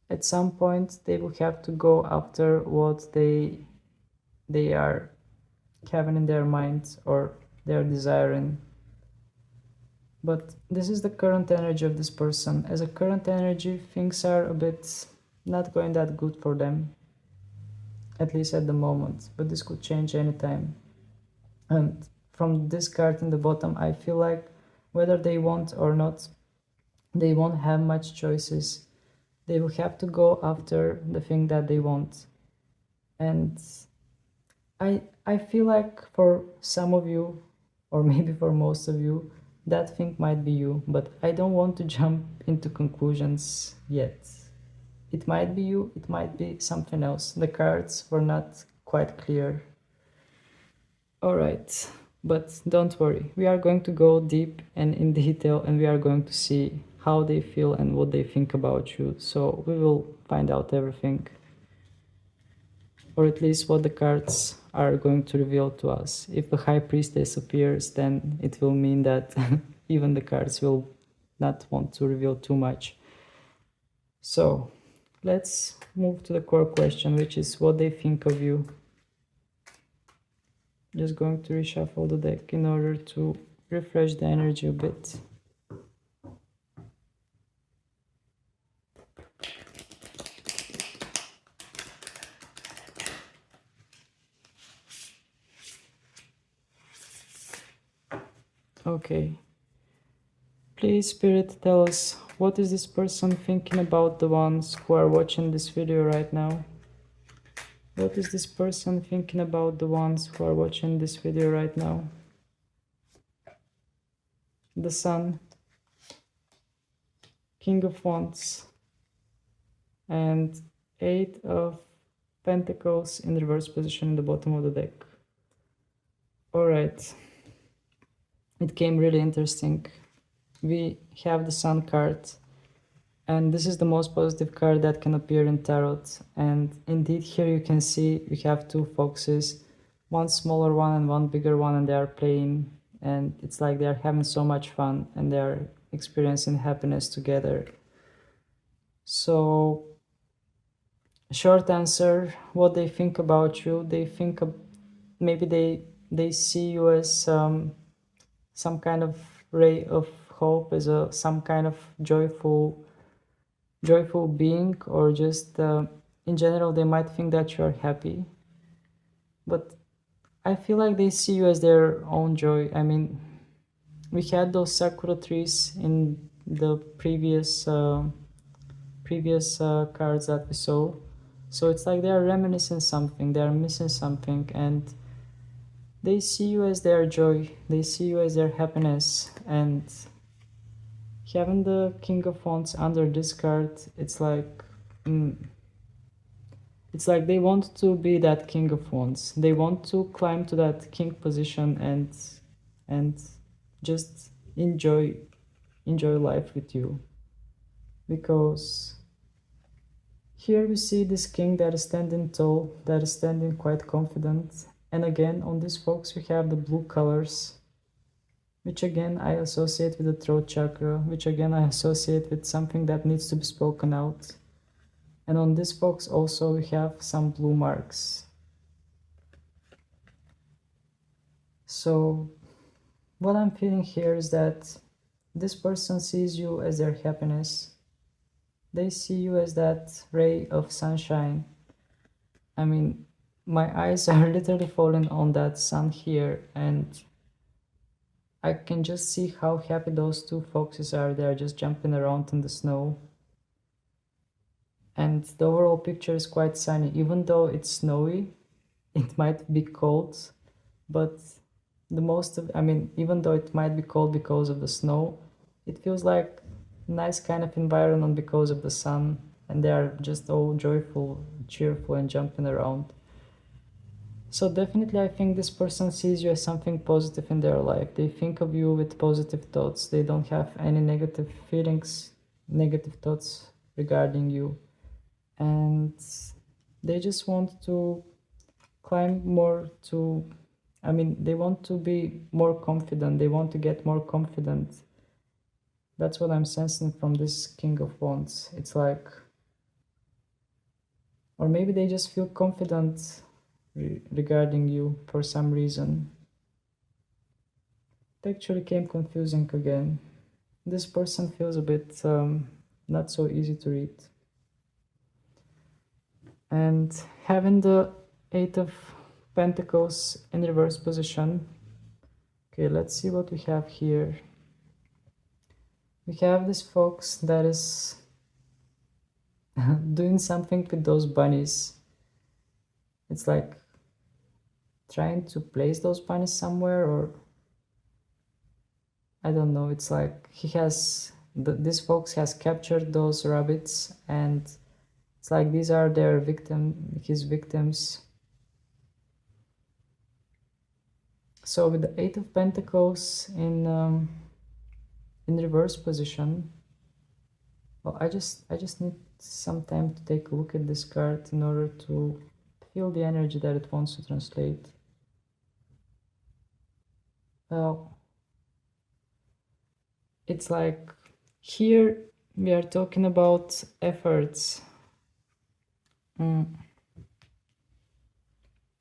At some point they will have to go after what they are having in their minds or they are desiring. But this is the current energy of this person. As a current energy, things are a bit not going that good for them, at least at the moment, but this could change anytime. And from this card in the bottom, I feel like whether they want or not, they won't have much choices. They will have to go after the thing that they want. And I feel like for some of you, or maybe for most of you, that thing might be you, but I don't want to jump into conclusions yet. It might be you, it might be something else. The cards were not quite clear. Alright, but don't worry, we are going to go deep and in detail, and we are going to see how they feel and what they think about you. So we will find out everything, or at least what the cards are going to reveal to us. If the High Priestess appears, then it will mean that even the cards will not want to reveal too much. So let's move to the core question, which is what they think of you. Just going to reshuffle the deck in order to refresh the energy a bit. Okay. Please, Spirit, tell us, what is this person thinking about the ones who are watching this video right now? What is this person thinking about the ones who are watching this video right now? The Sun, King of Wands, and 8 of Pentacles in reverse position in the bottom of the deck. Alright, it came really interesting. We have the Sun card, and this is the most positive card that can appear in tarot. And indeed here you can see we have two foxes, one smaller one and one bigger one, and they are playing, and it's like they are having so much fun and they are experiencing happiness together. So short answer, what they think about you, they think maybe they see you as some kind of ray of hope, as some kind of joyful being, or just in general they might think that you are happy, but I feel like they see you as their own joy. I mean, we had those sakura trees in the previous cards that we saw, so it's like they are reminiscing something, they are missing something, and they see you as their joy, they see you as their happiness. And having the King of Wands under this card, it's like they want to be that King of Wands. They want to climb to that king position and just enjoy life with you. Because here we see this king that is standing tall, that is standing quite confident. And again, on this fox we have the blue colors, which again I associate with the throat chakra, which again I associate with something that needs to be spoken out. And on this fox also we have some blue marks. So what I'm feeling here is that this person sees you as their happiness. They see you as that ray of sunshine. I mean, my eyes are literally falling on that sun here, and I can just see how happy those two foxes are. They are just jumping around in the snow. And the overall picture is quite sunny. Even though it's snowy, it might be cold, but even though it might be cold because of the snow, it feels like a nice kind of environment because of the sun, and they are just all joyful, cheerful, and jumping around. So definitely I think this person sees you as something positive in their life. They think of you with positive thoughts. They don't have any negative feelings, negative thoughts regarding you. And they just want to climb more to, they want to be more confident. They want to get more confident. That's what I'm sensing from this King of Wands. It's like, or maybe they just feel confident regarding you for some reason. It actually came confusing again. This person feels a bit not so easy to read. And having the 8 of Pentacles in reverse position, Okay, let's see what we have here. We have this fox that is doing something with those bunnies. It's like trying to place those bunnies somewhere, or I don't know. It's like he has this fox has captured those rabbits, and it's like these are his victims. So with the Eight of Pentacles in reverse position, well, I just need some time to take a look at this card in order to feel the energy that it wants to translate. Well, it's like here we are talking about efforts.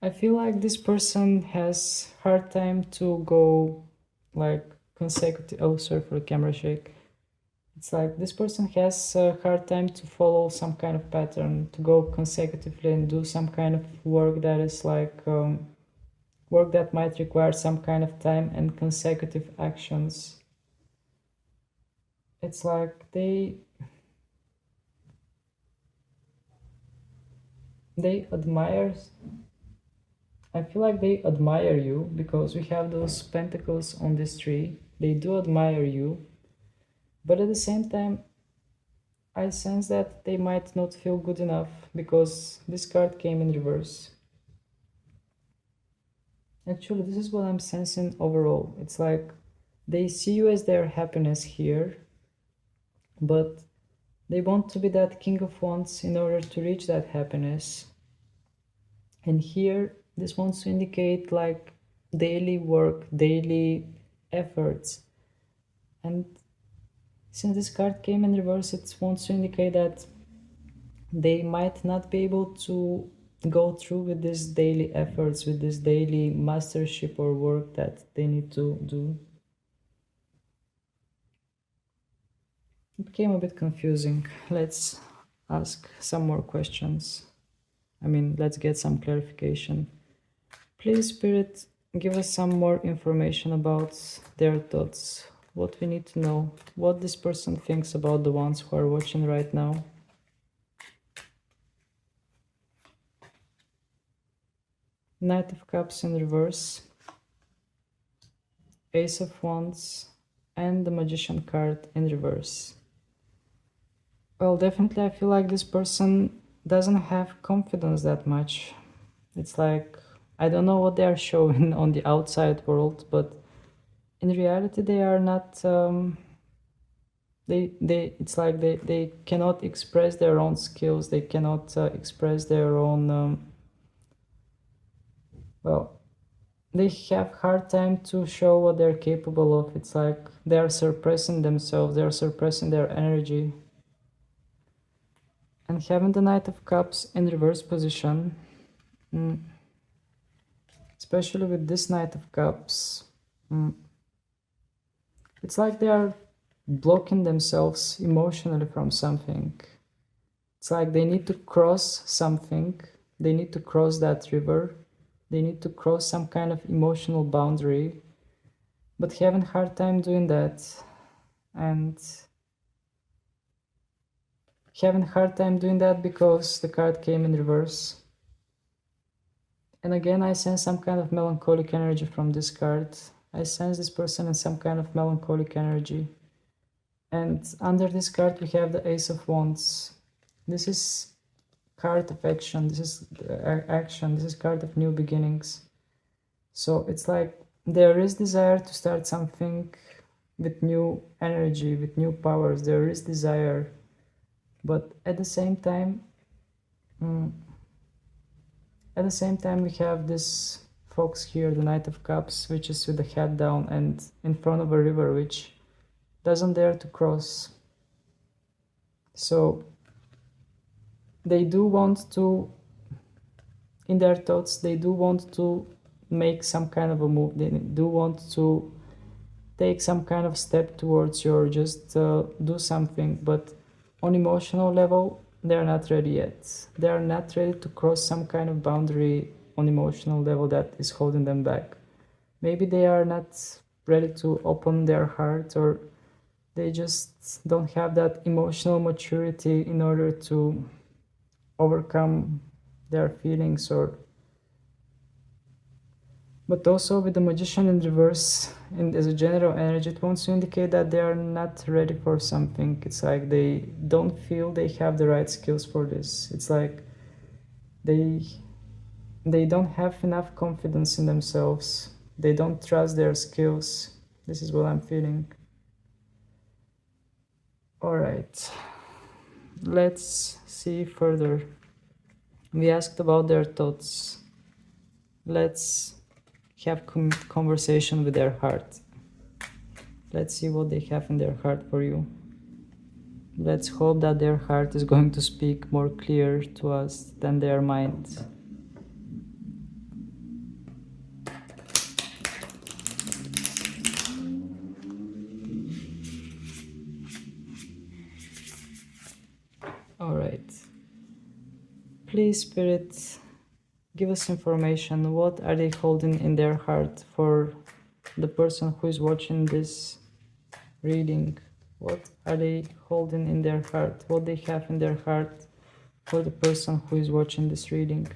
I feel like this person has hard time to go like consecutive. Oh, sorry for the camera shake. It's like this person has a hard time to follow some kind of pattern, to go consecutively and do some kind of work that is like work that might require some kind of time and consecutive actions. It's like they admire. I feel like they admire you because we have those pentacles on this tree. They do admire you, but at the same time, I sense that they might not feel good enough because this card came in reverse. Actually, this is what I'm sensing overall. It's like they see you as their happiness here, but they want to be that King of Wands in order to reach that happiness. And here, this wants to indicate like daily work, daily efforts. And since this card came in reverse, it wants to indicate that they might not be able to go through with these daily efforts, with this daily mastership or work that they need to do. It became a bit confusing. Let's ask some more questions. Let's get some clarification. Please, Spirit, give us some more information about their thoughts, what we need to know, what this person thinks about the ones who are watching right now. Knight of Cups in reverse, Ace of Wands, and the Magician card in reverse. Well, definitely I feel like this person doesn't have confidence that much. It's like, I don't know what they are showing on the outside world, but in reality they are not, it's like they cannot express their own skills, they cannot express their own, well, they have hard time to show what they're capable of. It's like they are suppressing themselves, they are suppressing their energy. And having the Knight of Cups in reverse position, especially with this Knight of Cups, it's like they are blocking themselves emotionally from something. It's like they need to cross something, they need to cross that river, they need to cross some kind of emotional boundary, but having a hard time doing that, and having a hard time doing that because the card came in reverse. And again, I sense some kind of melancholic energy from this card. I sense this person in some kind of melancholic energy. And under this card, we have the Ace of Wands. This is card of action. This is action. This is card of new beginnings. So it's like there is desire to start something with new energy, with new powers. There is desire. But at the same time, we have this fox here, the Knight of Cups, which is with the head down and in front of a river, which doesn't dare to cross. So they do want to, in their thoughts, they do want to make some kind of a move. They do want to take some kind of step towards you, or just do something, but on emotional level, they're not ready yet. They are not ready to cross some kind of boundary on emotional level that is holding them back. Maybe they are not ready to open their heart, or they just don't have that emotional maturity in order to overcome their feelings. Or but also with the magician in reverse, and as a general energy, it wants to indicate that they are not ready for something. It's like they don't feel they have the right skills for this. It's like they don't have enough confidence in themselves. They don't trust their skills. This is what I'm feeling. All right, let's see further. We asked about their thoughts. Let's have conversation with their heart. Let's see what they have in their heart for you. Let's hope that their heart is going to speak more clear to us than their mind. All right. Please, Spirit, give us information. What are they holding in their heart for the person who is watching this reading? What are they holding in their heart? What they have in their heart for the person who is watching this reading?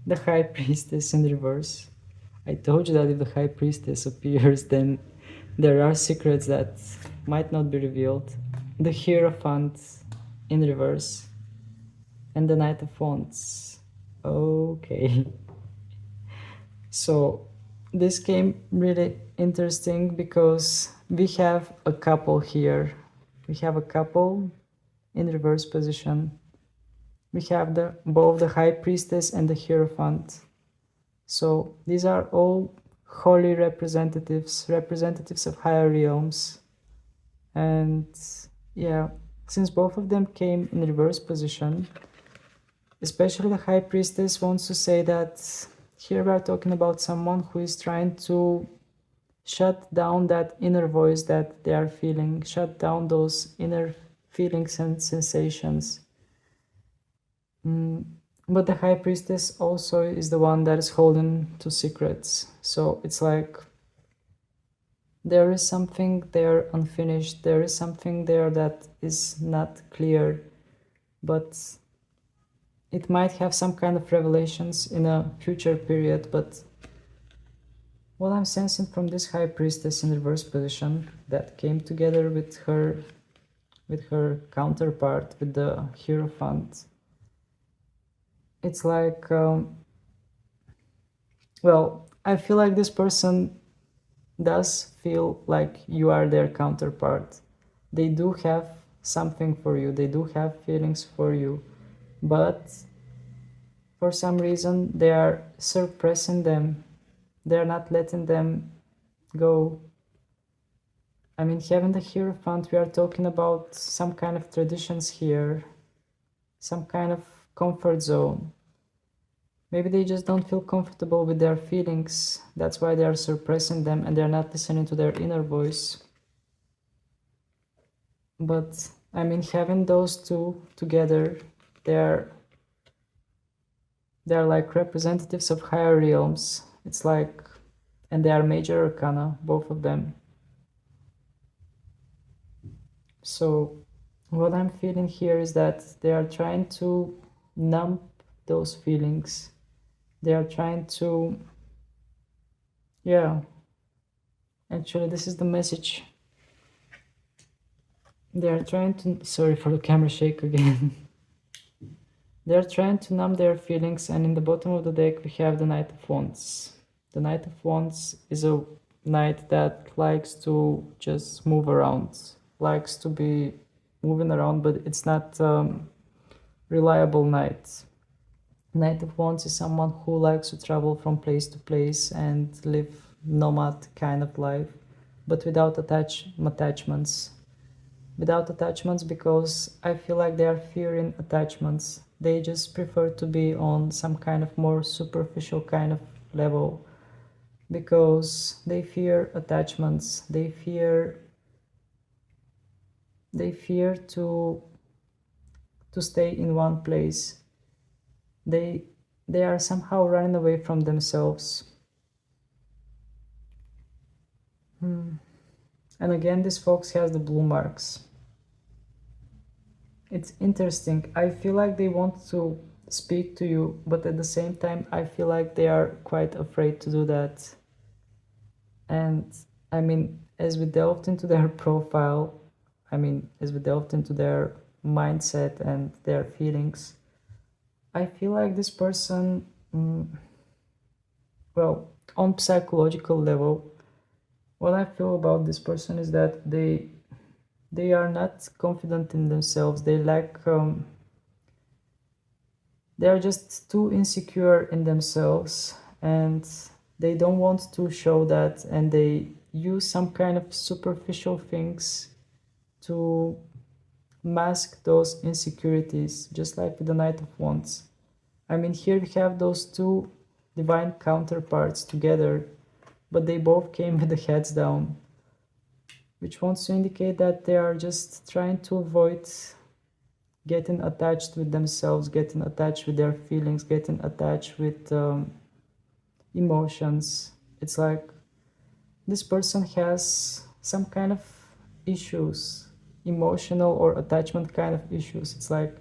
The High Priestess in reverse. I told you that if the High Priestess appears, then there are secrets that might not be revealed. The Hierophant in reverse. And the Knight of Wands. Okay. So this came really interesting because we have a couple here. We have a couple in reverse position. We have both the High Priestess and the Hierophant. So these are all holy representatives of higher realms. And yeah, since both of them came in reverse position, especially the High Priestess wants to say that here we are talking about someone who is trying to shut down that inner voice that they are feeling, shut down those inner feelings and sensations. But the High Priestess also is the one that is holding to secrets. So it's like there is something there unfinished, there is something there that is not clear, but it might have some kind of revelations in a future period. But what I'm sensing from this High Priestess in reverse position that came together with her counterpart, with the Hierophant, it's like, well, I feel like this person does feel like you are their counterpart. They do have something for you, they do have feelings for you, but for some reason they are suppressing them. They're not letting them go. I mean, having the Hierophant, we are talking about some kind of traditions here, some kind of comfort zone. Maybe they just don't feel comfortable with their feelings. That's why they are suppressing them and they're not listening to their inner voice. But I mean, having those two together, they're like representatives of higher realms. It's like, and they are major arcana, both of them. So what I'm feeling here is that they are trying to numb those feelings. They are trying to, yeah, actually this is the message. They are trying to, sorry for the camera shake again. They are trying to numb their feelings, and in the bottom of the deck we have the Knight of Wands. The Knight of Wands is a knight that likes to just move around, likes to be moving around, but it's not reliable knight. Knight of Wands is someone who likes to travel from place to place and live nomad kind of life, but without attachments. Without attachments, because I feel like they are fearing attachments. They just prefer to be on some kind of more superficial kind of level, because they fear attachments. They fear to stay in one place. They are somehow running away from themselves. And again, this fox has the blue marks. It's interesting. I feel like they want to speak to you, but at the same time, I feel like they are quite afraid to do that. And I mean, as we delved into their profile, as we delved into their mindset and their feelings, I feel like this person, well, on psychological level, what I feel about this person is that they are not confident in themselves. They lack they are just too insecure in themselves, and they don't want to show that, and they use some kind of superficial things to mask those insecurities, just like with the Knight of Wands. I mean, here we have those two divine counterparts together, but they both came with the heads down, which wants to indicate that they are just trying to avoid getting attached with themselves, getting attached with their feelings, getting attached with emotions. It's like this person has some kind of issues, emotional or attachment kind of issues. It's like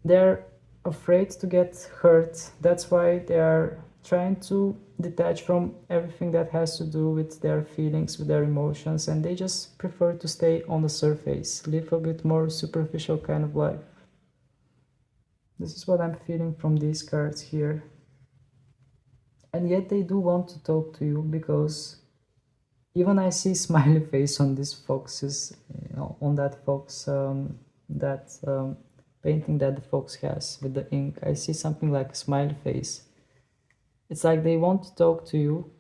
they're afraid to get hurt. That's why they are trying to detach from everything that has to do with their feelings, with their emotions, and they just prefer to stay on the surface, live a bit more superficial kind of life. This is what I'm feeling from these cards here. And yet they do want to talk to you, because even I see smiley face on these foxes, on that fox, painting that the fox has with the ink. I see something like a smiley face. It's like they want to talk to you,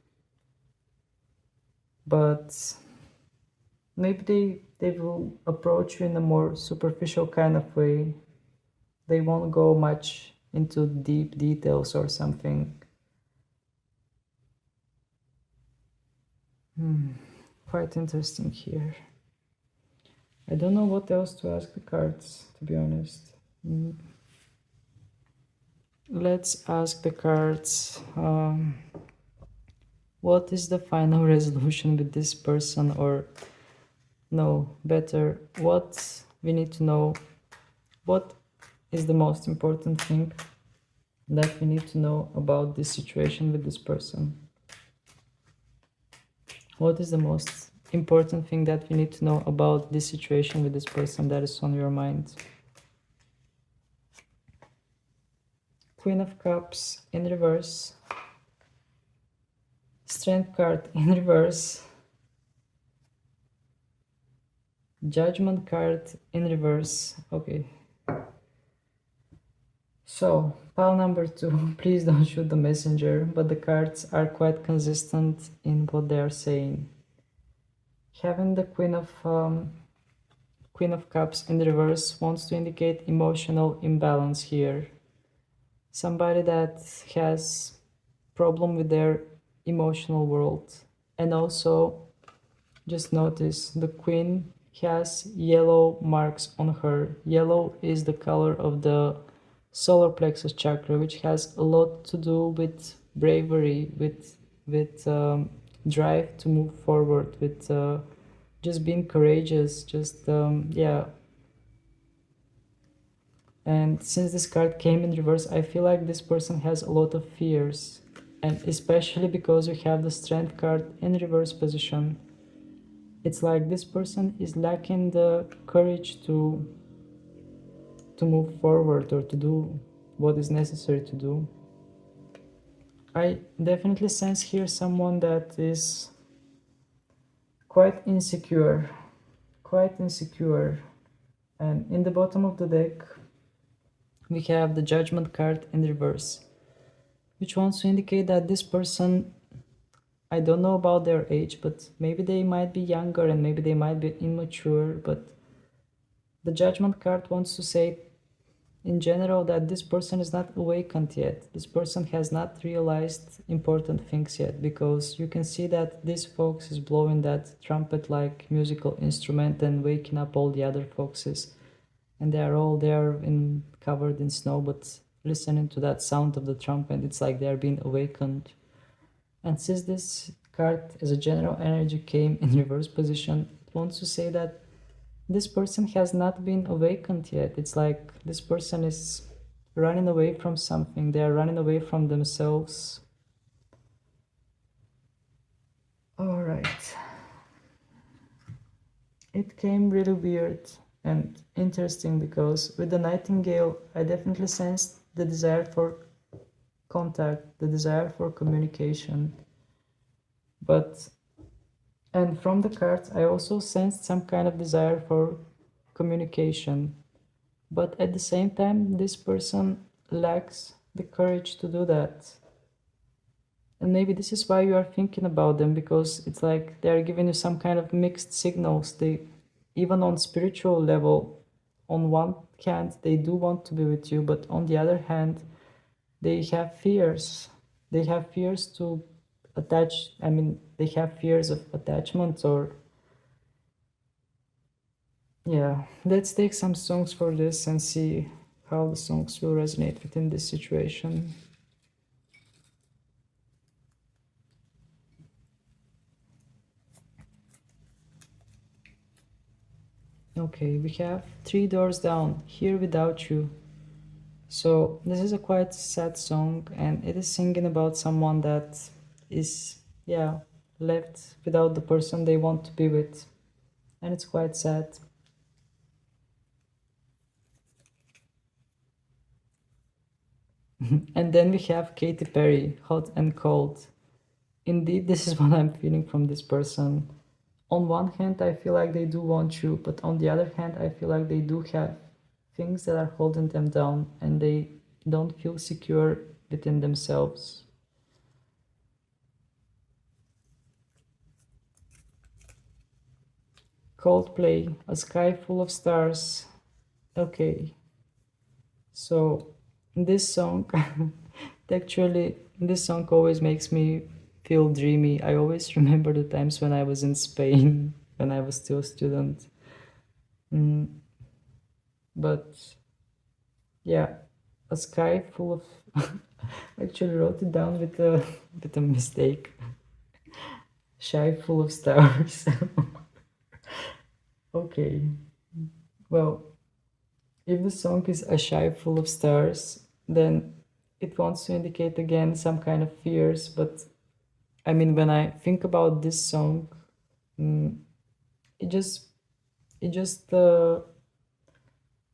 but maybe they will approach you in a more superficial kind of way. They won't go much into deep details or something. Quite interesting here. I don't know what else to ask the cards, to be honest. Let's ask the cards, what is the final resolution with this person? Or no, better, what we need to know, what is the most important thing that we need to know about this situation with this person? What is the most important thing that we need to know about this situation with this person that is on your mind? Queen of Cups in reverse. Strength card in reverse. Judgment card in reverse. Okay. So, pile number 2, please don't shoot the messenger, but the cards are quite consistent in what they are saying. Having the Queen of Cups in reverse wants to indicate emotional imbalance here. Somebody that has problem with their emotional world. And also, just notice the Queen has yellow marks on her. Yellow is the color of the solar plexus chakra, which has a lot to do with bravery, with drive to move forward, with just being courageous, just yeah. And since this card came in reverse, I feel like this person has a lot of fears, and especially because we have the Strength card in reverse position, it's like this person is lacking the courage to move forward or to do what is necessary to do. I definitely sense here someone that is quite insecure, and in the bottom of the deck we have the Judgment card in reverse, which wants to indicate that this person, I don't know about their age, but maybe they might be younger and maybe they might be immature, but the Judgment card wants to say in general that this person is not awakened yet. This person has not realized important things yet, because you can see that this fox is blowing that trumpet-like musical instrument and waking up all the other foxes, and they are all there covered in snow, but listening to that sound of the trumpet, it's like they are being awakened. And since this card as a general energy came in reverse position, it wants to say that this person has not been awakened yet. It's like this person is running away from something. They are running away from themselves. All right. It came really weird and interesting because with the Nightingale, I definitely sensed the desire for contact, the desire for communication. And from the cards, I also sensed some kind of desire for communication. But at the same time, this person lacks the courage to do that. And maybe this is why you are thinking about them, because it's like they are giving you some kind of mixed signals. They, even on spiritual level, on one hand, they do want to be with you, but on the other hand, they have fears. They have fears to attach, they have fears of attachment or yeah. Let's take some songs for this and see how the songs will resonate within this situation. Okay, we have Three Doors Down, Here Without You. So this is a quite sad song, and it is singing about someone that is, yeah, left without the person they want to be with. And it's quite sad. And then we have Katy Perry, Hot and Cold. Indeed, this is what I'm feeling from this person. On one hand, I feel like they do want you, but on the other hand, I feel like they do have things that are holding them down and they don't feel secure within themselves. Coldplay, A Sky Full of Stars. Okay, so this song, actually, this song always makes me feel dreamy. I always remember the times when I was in Spain, when I was still a student. But yeah, a sky full of. I actually wrote it down with a mistake. Sky full of stars. Okay. Well, if the song is a sky full of stars, then it wants to indicate again some kind of fears. But I mean, when I think about this song, it just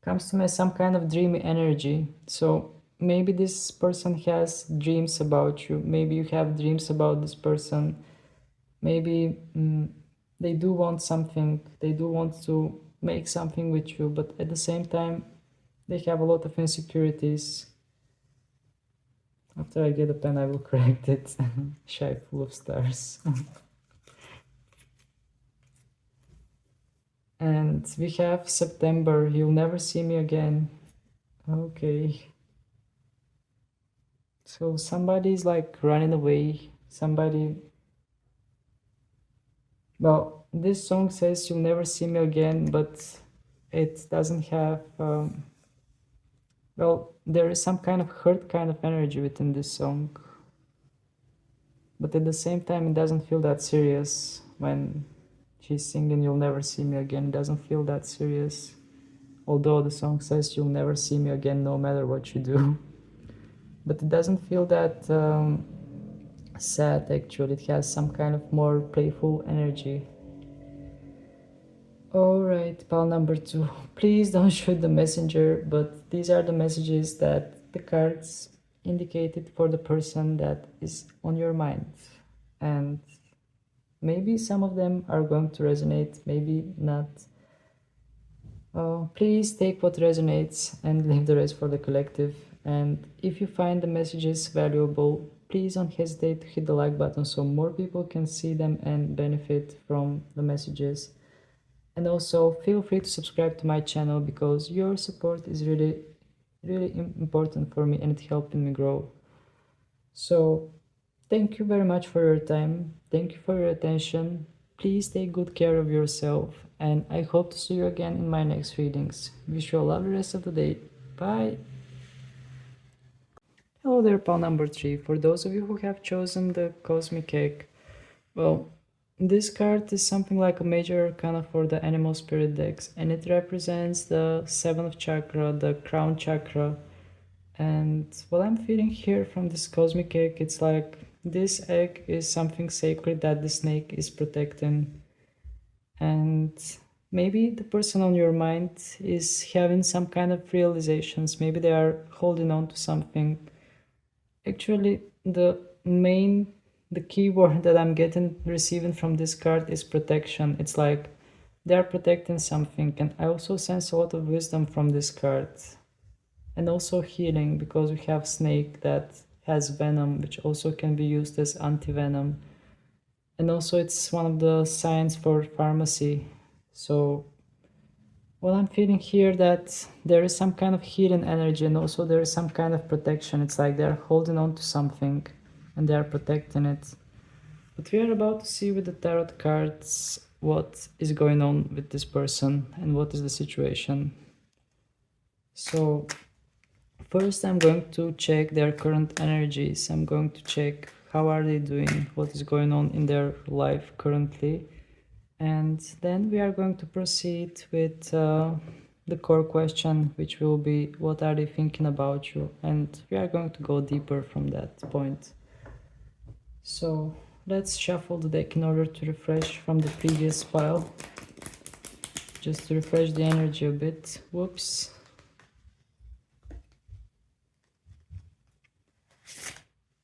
comes to me as some kind of dreamy energy. So maybe this person has dreams about you. Maybe you have dreams about this person. Maybe they do want something. They do want to make something with you, but at the same time, they have a lot of insecurities. After I get a pen, I will correct it. Shy full of stars. And we have September, You'll Never See Me Again. Okay. So somebody's like running away. Somebody. Well, this song says You'll Never See Me Again, but it doesn't have. Well, there is some kind of hurt kind of energy within this song. But at the same time, it doesn't feel that serious when she's singing You'll Never See Me Again. It doesn't feel that serious. Although the song says You'll never see me again no matter what you do. But it doesn't feel that sad actually. It has some kind of more playful energy. Alright, pal number 2. Please don't shoot the messenger, but these are the messages that the cards indicated for the person that is on your mind. And maybe some of them are going to resonate, maybe not. Please take what resonates and leave the rest for the collective. And if you find the messages valuable, please don't hesitate to hit the like button so more people can see them and benefit from the messages. And also feel free to subscribe to my channel because your support is really important for me and it's helping me grow. So thank you very much for your time. Thank you for your attention. Please take good care of yourself and I hope to see you again in my next readings. Wish you a lovely rest of the day. Bye. Hello there, pal number 3. For those of you who have chosen the cosmic egg, Well, this card is something like a major arcana for the animal spirit decks, and it represents the seventh chakra, the crown chakra. And what I'm feeling here from this cosmic egg, it's like this egg is something sacred that the snake is protecting. And maybe the person on your mind is having some kind of realizations. Maybe they are holding on to something. Actually, the key word that I'm receiving from this card is protection. It's like they are protecting something, and I also sense a lot of wisdom from this card. And also healing, because we have snake that has venom, which also can be used as anti-venom. And also it's one of the signs for pharmacy. So well, I'm feeling here that there is some kind of healing energy, and also there is some kind of protection. It's like they're holding on to something and they are protecting it. But we are about to see with the tarot cards what is going on with this person and what is the situation. So first I'm going to check their current energies. I'm going to check how are they doing, what is going on in their life currently. And then we are going to proceed with the core question, which will be what are they thinking about you? And we are going to go deeper from that point. So let's shuffle the deck in order to refresh from the previous pile. Just to refresh the energy a bit. Whoops.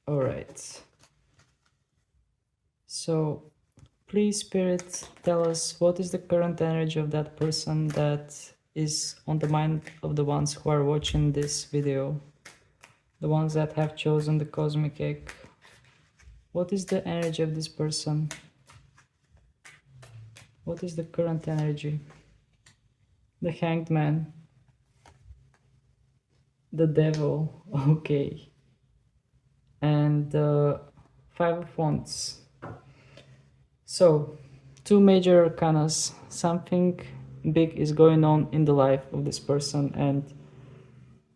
All right. So please, Spirit, tell us what is the current energy of that person that is on the mind of the ones who are watching this video, the ones that have chosen the cosmic egg. What is the energy of this person? What is the current energy? The Hanged Man. The Devil, okay. And the Five of Wands. So, two major arcanas. Something big is going on in the life of this person, and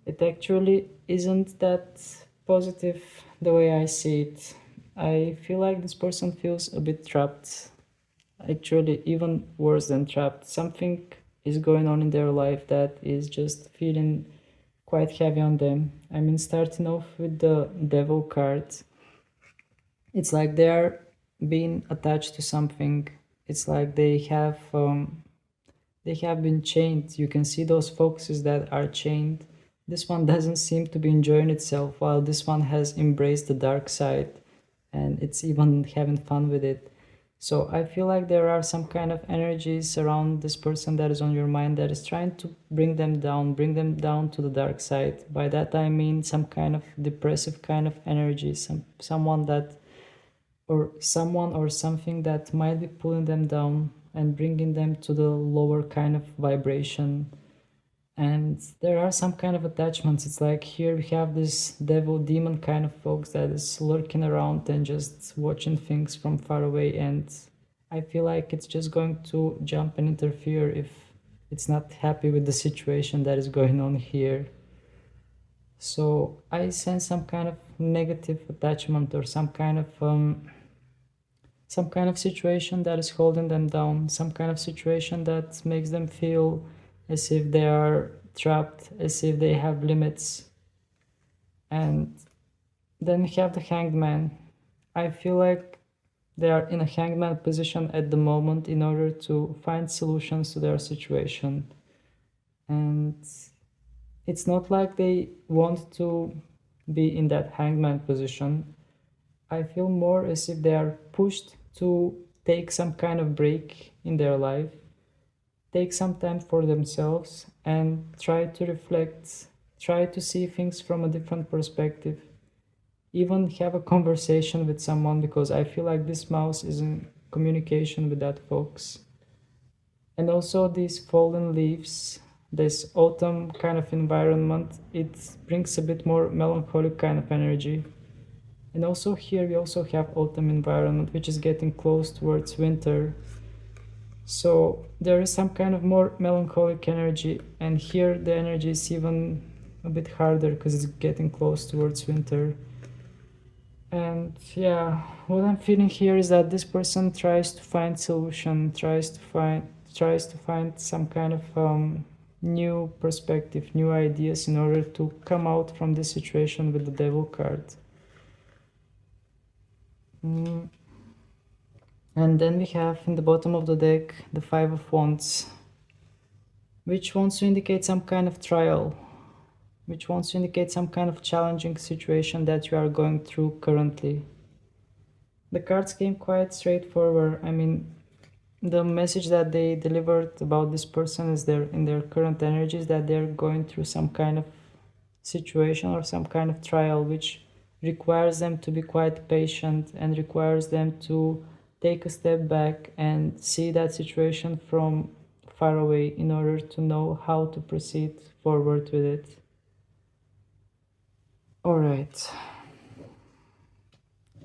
it actually isn't that positive the way I see it. I feel like this person feels a bit trapped. Actually, even worse than trapped. Something is going on in their life that is just feeling quite heavy on them. I mean, starting off with the Devil card, it's like they are being attached to something. It's like they have been chained. You can see those focuses that are chained. This one doesn't seem to be enjoying itself, while this one has embraced the dark side and it's even having fun with it. So I feel like there are some kind of energies around this person that is on your mind that is trying to bring them down to the dark side. By that I mean some kind of depressive kind of energy, someone or something that might be pulling them down and bringing them to the lower kind of vibration. And there are some kind of attachments. It's like here we have this devil demon kind of folks that is lurking around and just watching things from far away, and I feel like it's just going to jump and interfere if it's not happy with the situation that is going on here. So I sense some kind of negative attachment or some kind of situation that is holding them down, some kind of situation that makes them feel as if they are trapped, as if they have limits. And then we have the Hanged Man. I feel like they are in a hangman position at the moment in order to find solutions to their situation. And it's not like they want to be in that hangman position. I feel more as if they are pushed to take some kind of break in their life, take some time for themselves and try to reflect, try to see things from a different perspective, even have a conversation with someone, because I feel like this mouse is in communication with that folks. And also these fallen leaves, this autumn kind of environment, it brings a bit more melancholic kind of energy. And also here we also have autumn environment, which is getting close towards winter. So there is some kind of more melancholic energy, and here the energy is even a bit harder because it's getting close towards winter. And yeah, what I'm feeling here is that this person tries to find solution, tries to find some kind of new perspective, new ideas in order to come out from this situation with the devil card. Mm. And then we have in the bottom of the deck the Five of Wands, which wants to indicate some kind of trial, which wants to indicate some kind of challenging situation that you are going through currently. The cards came quite straightforward. I mean, the message that they delivered about this person is in their current energies that they're going through some kind of situation or some kind of trial, which requires them to be quite patient and requires them to take a step back and see that situation from far away in order to know how to proceed forward with it. All right.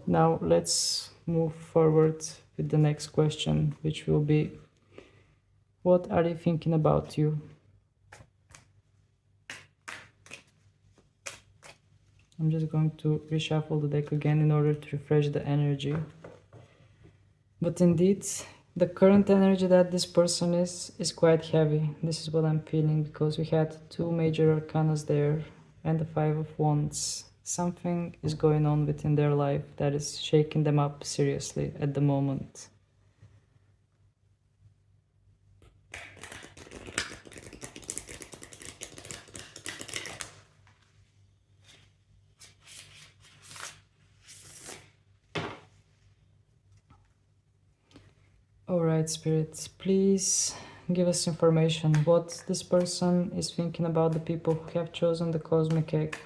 Now let's move forward with the next question, which will be, what are they thinking about you? I'm just going to reshuffle the deck again in order to refresh the energy. But indeed, the current energy that this person is quite heavy. This is what I'm feeling, because we had two major arcanas there and the Five of Wands. Something is going on within their life that is shaking them up seriously at the moment. Alright, spirits, please give us information what this person is thinking about the people who have chosen the cosmic egg.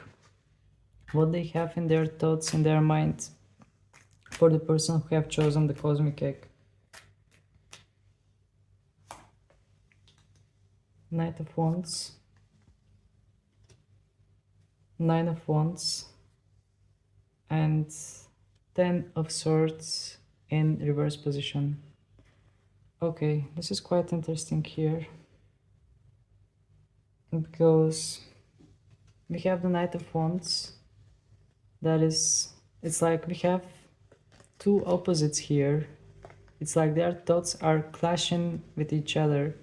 What they have in their thoughts, in their mind for the person who have chosen the cosmic egg. Knight of Wands, Nine of Wands, and Ten of Swords in reverse position. Okay, this is quite interesting here, because we have the Knight of Wands. That is, it's like we have two opposites here. It's like their thoughts are clashing with each other,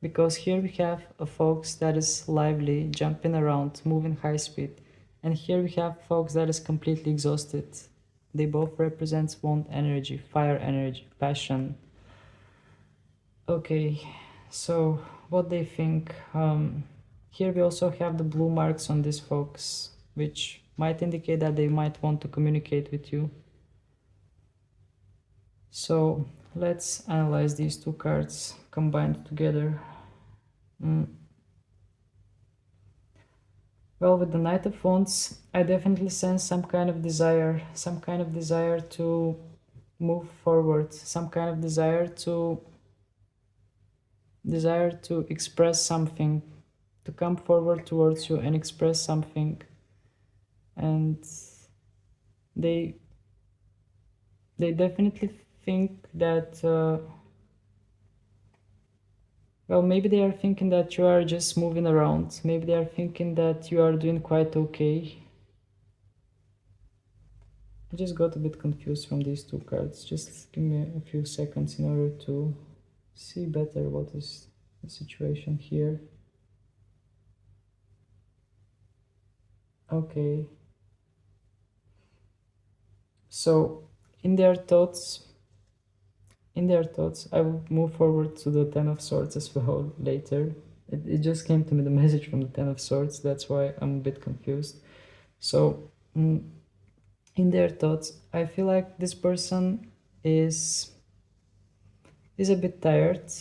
because here we have a fox that is lively, jumping around, moving high speed, and here we have fox that is completely exhausted. They both represent one energy, fire energy, passion. Okay, so what they think. Here we also have the blue marks on these folks, which might indicate that they might want to communicate with you. So let's analyze these two cards combined together. Well, with the Knight of Wands, I definitely sense some kind of desire to move forward, some kind of desire to express something, to come forward towards you and express something. And they definitely think that well, maybe they are thinking that you are just moving around. Maybe they are thinking that you are doing quite okay. I just got a bit confused from these two cards. Just give me a few seconds in order to see better what is the situation here. Okay. So in their thoughts, I will move forward to the Ten of Swords as well later. It just came to me, the message from the Ten of Swords, that's why I'm a bit confused. So in their thoughts, I feel like this person is a bit tired.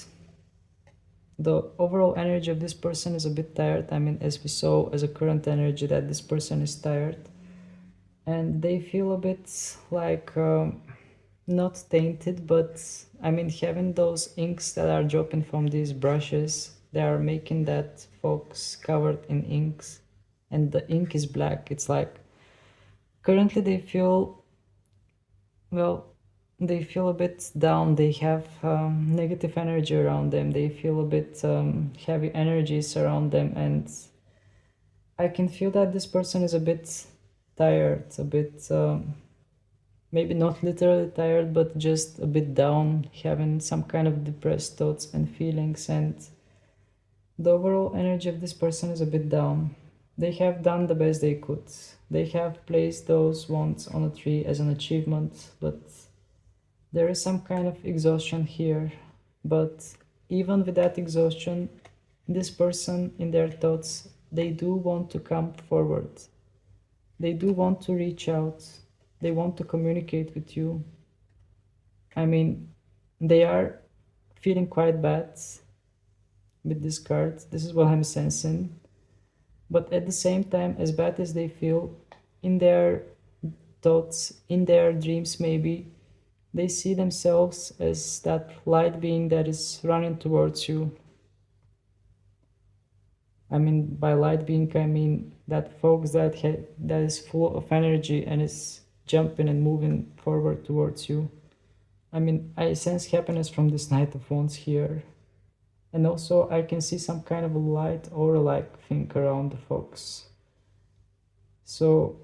The overall energy of this person is a bit tired. I mean, as we saw as a current energy, that this person is tired. And they feel a bit like not tainted, but I mean, having those inks that are dropping from these brushes, they are making that fox covered in inks, and the ink is black. It's like currently they feel, well, they feel a bit down. They have negative energy around them. They feel a bit heavy energies around them, and I can feel that this person is a bit tired, a bit Maybe not literally tired, but just a bit down, having some kind of depressed thoughts and feelings, and the overall energy of this person is a bit down. They have done the best they could. They have placed those wands on a tree as an achievement, but there is some kind of exhaustion here. But even with that exhaustion, this person in their thoughts, they do want to come forward. They do want to reach out. They want to communicate with you. I mean, they are feeling quite bad with this card. This is what I'm sensing. But at the same time, as bad as they feel, in their thoughts, in their dreams maybe, they see themselves as that light being that is running towards you. I mean, by light being, I mean that folks that is full of energy and is jumping and moving forward towards you. I mean, I sense happiness from this Knight of Wands here. And also I can see some kind of a light aura-like thing around the folks. So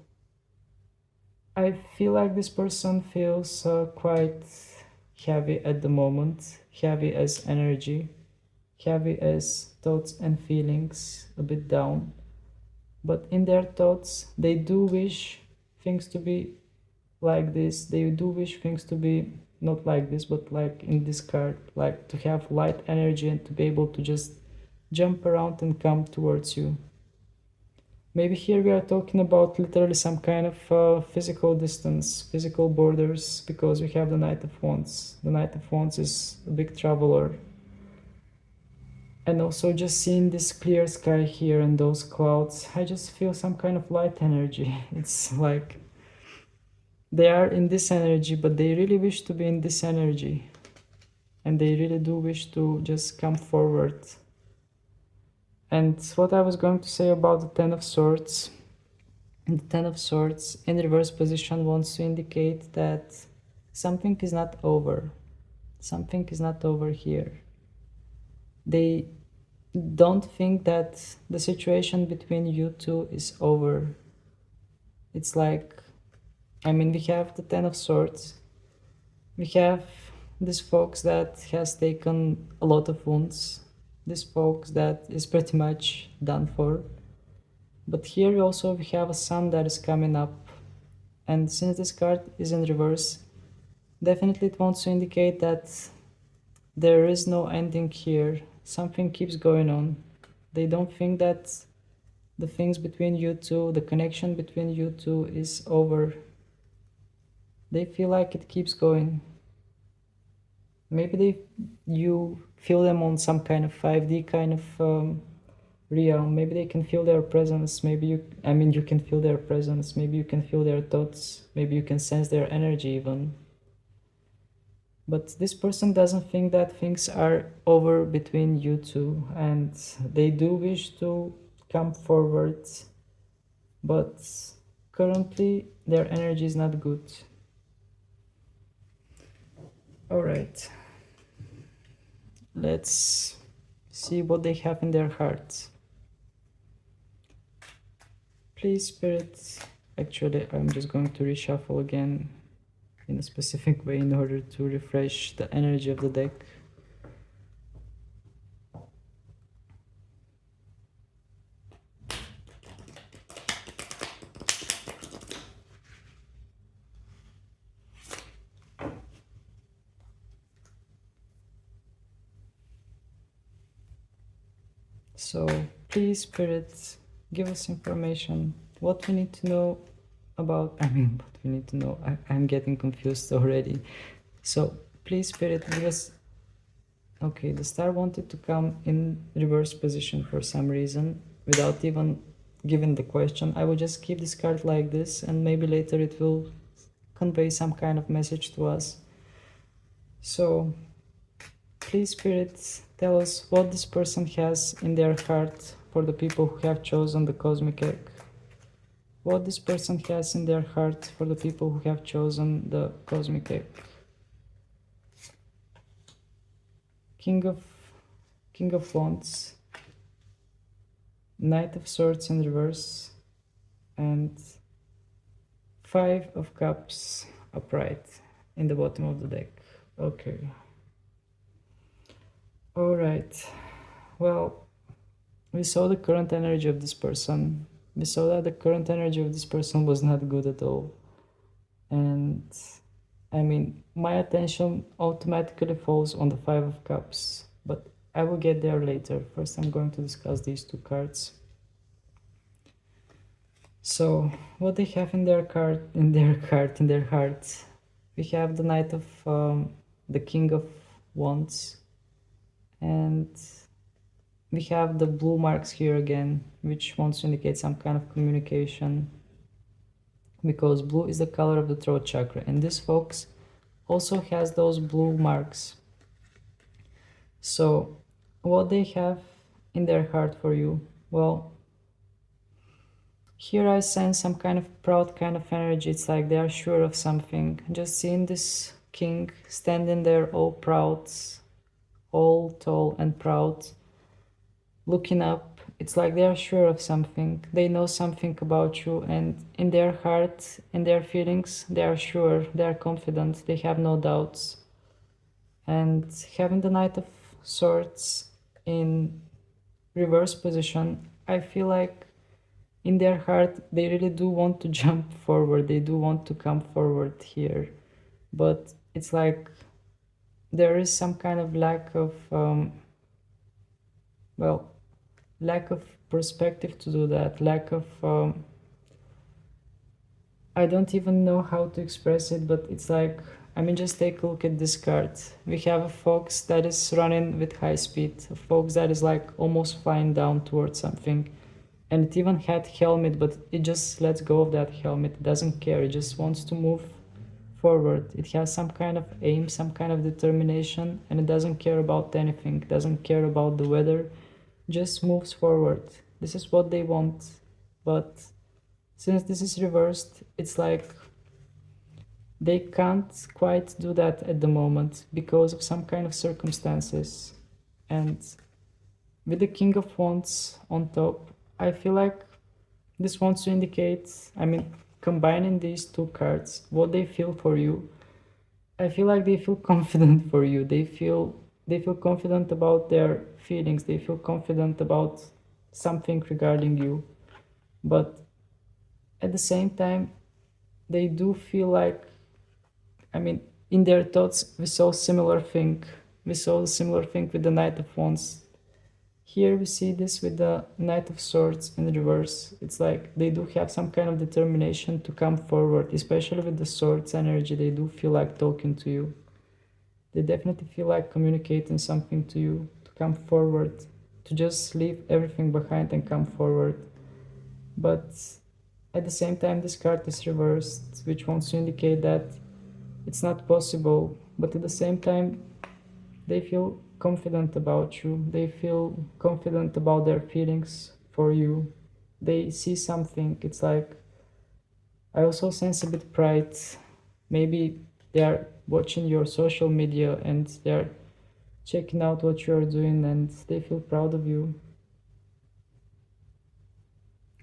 I feel like this person feels quite heavy at the moment, heavy as energy, heavy as thoughts and feelings, a bit down. But in their thoughts, they do wish things to be like this. They do wish things to be not like this, but like in this card, like to have light energy and to be able to just jump around and come towards you. Maybe here we are talking about literally some kind of physical distance, physical borders, because we have the Knight of Wands. The Knight of Wands is a big traveler. And also just seeing this clear sky here and those clouds, I just feel some kind of light energy. It's like they are in this energy, but they really wish to be in this energy. And they really do wish to just come forward. And what I was going to say about the Ten of Swords. The Ten of Swords in reverse position wants to indicate that something is not over. Something is not over here. They don't think that the situation between you two is over. It's like, I mean, we have the Ten of Swords. We have this folks that has taken a lot of wounds. This folks that is pretty much done for. But here also we have a sun that is coming up. And since this card is in reverse, definitely it wants to indicate that there is no ending here. Something keeps going on. They don't think that the things between you two, the connection between you two is over. They feel like it keeps going. Maybe you feel them on some kind of 5D kind of realm. Maybe they can feel their presence. Maybe you can feel their presence. Maybe you can feel their thoughts. Maybe you can sense their energy even. But this person doesn't think that things are over between you two, and they do wish to come forward, but currently their energy is not good. All right, let's see what they have in their hearts. Please, Spirit. Actually, I'm just going to reshuffle again in a specific way in order to refresh the energy of the deck. So please, Spirit, give us information. What we need to know about, what we need to know. I'm getting confused already. So please, Spirit, give us. Okay, the star wanted to come in reverse position for some reason without even giving the question. I will just keep this card like this, and maybe later it will convey some kind of message to us. So please, Spirit, tell us what this person has in their heart for the people who have chosen the cosmic egg. What this person has in their heart for the people who have chosen the cosmic egg. King of Wands, Knight of Swords in reverse, and Five of Cups. upright in the bottom of the deck. Okay. All right. Well, we saw the current energy of this person. We saw that the current energy of this person was not good at all. And I mean, my attention automatically falls on the Five of Cups, but I will get there later. First, I'm going to discuss these two cards. So, what they have in their heart, we have the Knight of the King of Wands, and we have the blue marks here again, which wants to indicate some kind of communication, because blue is the color of the throat chakra, and this folks also has those blue marks. So what they have in their heart for you, well, here I sense some kind of proud kind of energy. It's like they are sure of something. Just seeing this king standing there all proud, all tall and proud, looking up. It's like they are sure of something. They know something about you, and in their heart, in their feelings, they are sure, they are confident, they have no doubts. And having the Knight of Swords in reverse position, I feel like in their heart they really do want to jump forward, they do want to come forward here, but it's like there is some kind of lack of lack of perspective to do that, lack of I don't even know how to express it, but it's like, I mean, just take a look at this card. We have a fox that is running with high speed, a fox that is like almost flying down towards something, and it even had helmet, but it just lets go of that helmet. It doesn't care, it just wants to move forward. It has some kind of aim, some kind of determination, and it doesn't care about anything. It doesn't care about the weather, just moves forward. This is what they want. But since this is reversed, it's like they can't quite do that at the moment because of some kind of circumstances. And with the King of Wands on top, I feel like this wants to indicate, I mean, combining these two cards, what they feel for you. I feel like they feel confident for you. They feel confident about their feelings. They feel confident about something regarding you. But at the same time, they do feel like, I mean, in their thoughts, we saw a similar thing. We saw a similar thing with the Knight of Wands. Here we see this with the Knight of Swords in reverse. It's like they do have some kind of determination to come forward, especially with the Swords energy. They do feel like talking to you. They definitely feel like communicating something to you, to come forward, to just leave everything behind and come forward. But at the same time, this card is reversed, which wants to indicate that it's not possible. But at the same time, they feel confident about you. They feel confident about their feelings for you. They see something. It's like, I also sense a bit pride. Maybe they are watching your social media and they're checking out what you're doing and they feel proud of you.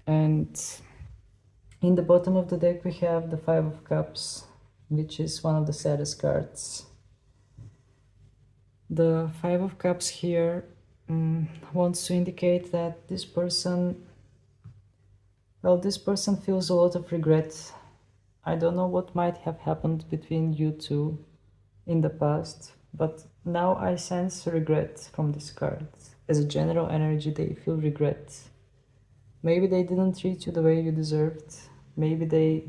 And in the bottom of the deck we have the Five of Cups, which is one of the saddest cards. The Five of Cups here wants to indicate that this person feels a lot of regret. I don't know what might have happened between you two in the past, but now I sense regret from this card. As a general energy, they feel regret. Maybe they didn't treat you the way you deserved. Maybe they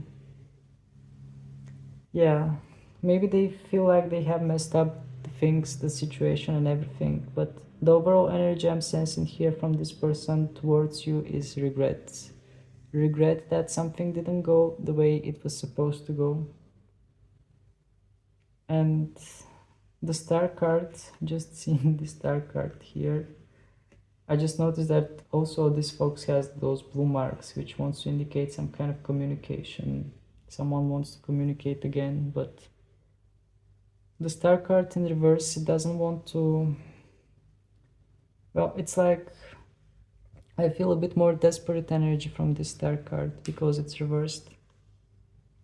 feel like they have messed up the things, the situation and everything, but the overall energy I'm sensing here from this person towards you is regret. Regret that something didn't go the way it was supposed to go. And the Star card, just seeing the Star card here, I just noticed that also this fox has those blue marks, which wants to indicate some kind of communication. Someone wants to communicate again, but the Star card in reverse, it doesn't want to... Well, it's like I feel a bit more desperate energy from this Star card because it's reversed.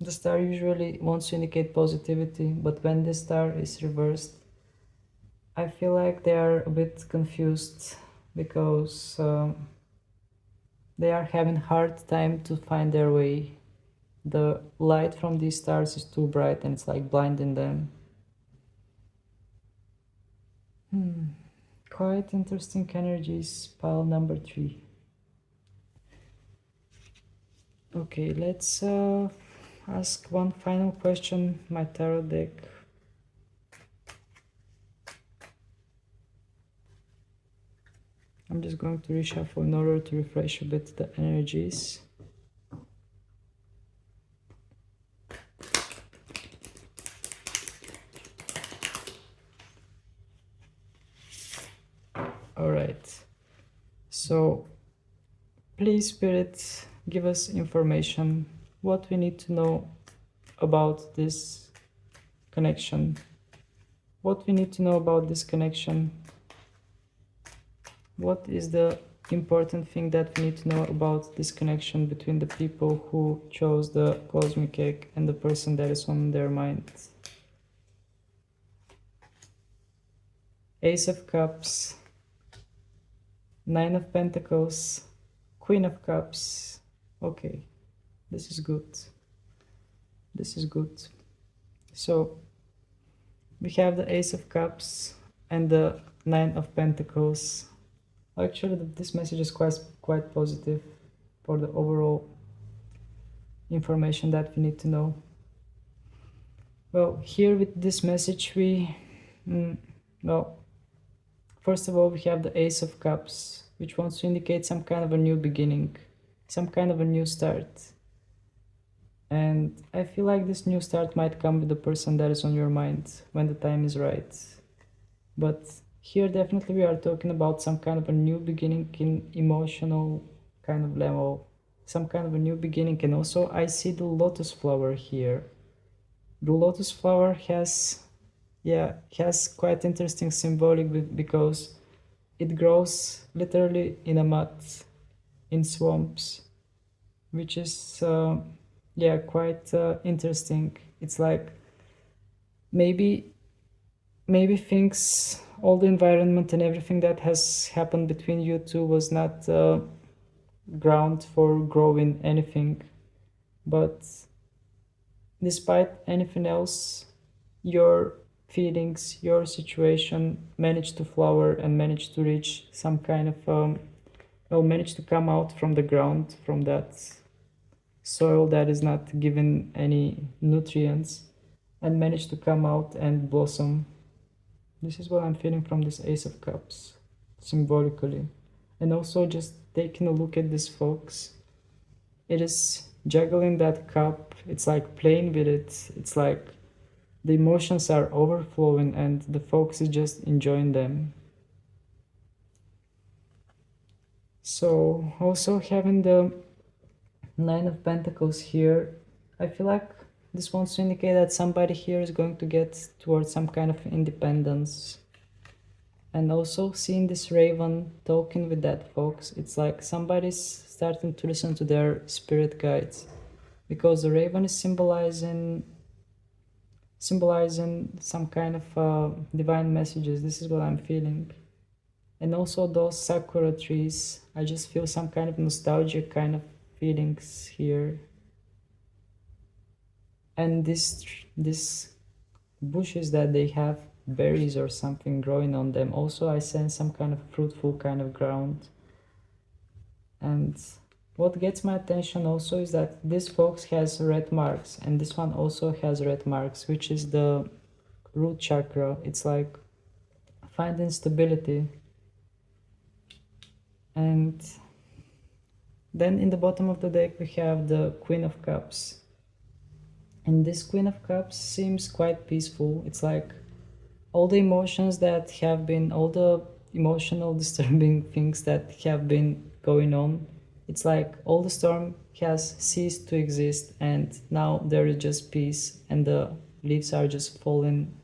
The star usually wants to indicate positivity, but when the star is reversed, I feel like they are a bit confused because they are having hard time to find their way. The light from these stars is too bright and it's like blinding them. Quite interesting energies, pile number 3. Okay, let's ask one final question, my tarot deck. I'm just going to reshuffle in order to refresh a bit the energies. Alright, so please, Spirit, give us information, what we need to know about this connection. What we need to know about this connection. What is the important thing that we need to know about this connection between the people who chose the cosmic egg and the person that is on their mind? Ace of Cups, Nine of Pentacles, Queen of Cups. Okay, this is good. This is good. So we have the Ace of Cups and the Nine of Pentacles. Actually, this message is quite positive for the overall information that we need to know. Well, here with this message well, first of all, we have the Ace of Cups, which wants to indicate some kind of a new beginning, some kind of a new start. And I feel like this new start might come with the person that is on your mind when the time is right. But here definitely we are talking about some kind of a new beginning in emotional kind of level, some kind of a new beginning. And also I see the lotus flower here. The lotus flower has quite interesting symbolic because it grows literally in a mud, in swamps, which is quite interesting. It's like maybe things, all the environment and everything that has happened between you two was not ground for growing anything, but despite anything else, your feelings, your situation managed to flower and managed to reach some kind of managed to come out from the ground, from that soil that is not given any nutrients, and managed to come out and blossom. This is what I'm feeling from this Ace of Cups, symbolically. And also just taking a look at this fox, it is juggling that cup, it's like playing with it, it's like the emotions are overflowing and the fox is just enjoying them. So also having the Nine of Pentacles here, I feel like this wants to indicate that somebody here is going to get towards some kind of independence. And also seeing this raven talking with that fox, it's like somebody's starting to listen to their spirit guides, because the raven is symbolizing some kind of divine messages. This is what I'm feeling. And also those sakura trees, I just feel some kind of nostalgic kind of feelings here. And this bushes that they have berries or something growing on them, also I sense some kind of fruitful kind of ground. And what gets my attention also is that this fox has red marks and this one also has red marks, which is the root chakra. It's like finding stability. And then in the bottom of the deck we have the Queen of Cups. And this Queen of Cups seems quite peaceful. It's like all the emotions that have been, all the emotional disturbing things that have been going on, it's like all the storm has ceased to exist and now there is just peace and the leaves are just falling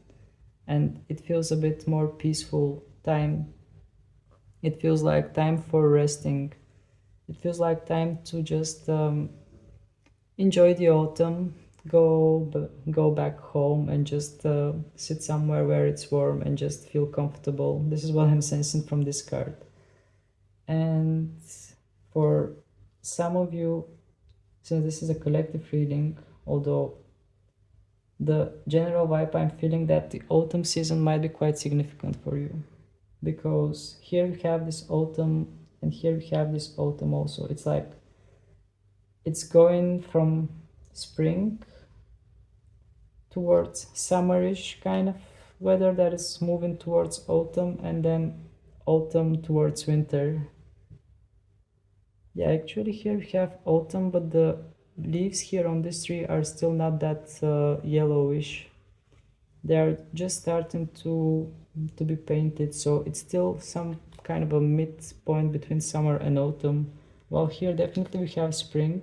and it feels a bit more peaceful time. It feels like time for resting. It feels like time to just enjoy the autumn, go back home and just sit somewhere where it's warm and just feel comfortable. This is what I'm sensing from this card. And for some of you, since this is a collective reading, although the general vibe I'm feeling that the autumn season might be quite significant for you, because here we have this autumn and here we have this autumn also. It's like it's going from spring towards summerish kind of weather that is moving towards autumn, and then autumn towards winter. Yeah, actually here we have autumn, but the leaves here on this tree are still not that yellowish. They are just starting to be painted, so it's still some kind of a midpoint between summer and autumn. While here definitely we have spring,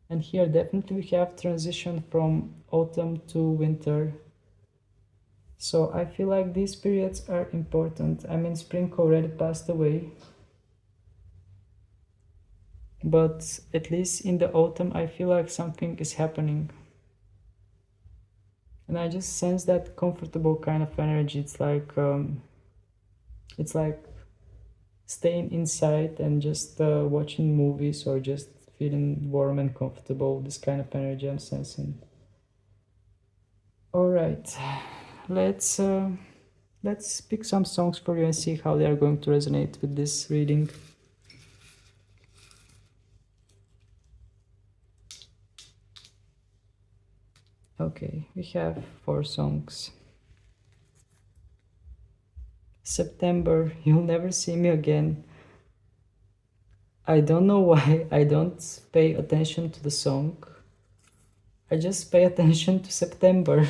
and here definitely we have transition from autumn to winter. So I feel like these periods are important. I mean, spring already passed away, but at least in the autumn I feel like something is happening. And I just sense that comfortable kind of energy. It's like staying inside and just watching movies or just feeling warm and comfortable. This kind of energy I'm sensing. All right, let's pick some songs for you and see how they are going to resonate with this reading. Okay, we have 4 songs. September, You'll Never See Me Again. I don't know why I don't pay attention to the song. I just pay attention to September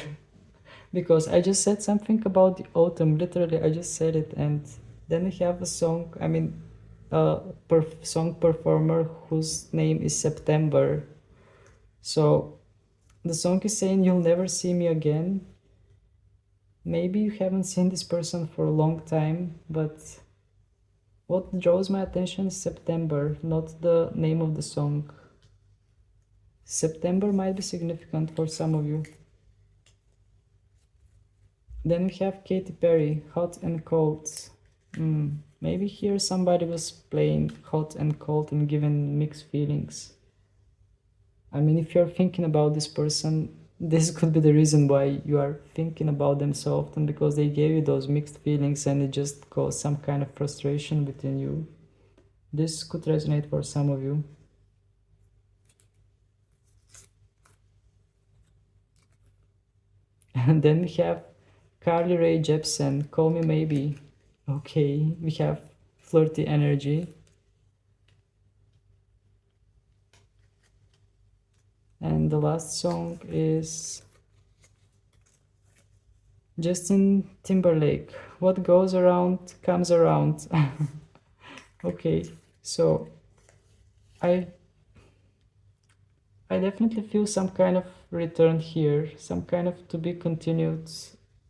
because I just said something about the autumn. Literally, I just said it, and then we have a song. I mean, a song performer whose name is September. So the song is saying you'll never see me again. Maybe you haven't seen this person for a long time, but what draws my attention is September, not the name of the song. September might be significant for some of you. Then we have Katy Perry, Hot and Cold. Maybe here somebody was playing Hot and Cold and giving mixed feelings. I mean, if you're thinking about this person, this could be the reason why you are thinking about them so often, because they gave you those mixed feelings and it just caused some kind of frustration within you. This could resonate for some of you. And then we have Carly Rae Jepsen, Call Me Maybe. Okay, we have flirty energy. And the last song is Justin Timberlake, What Goes Around Comes Around. Okay, so I definitely feel some kind of return here, some kind of to be continued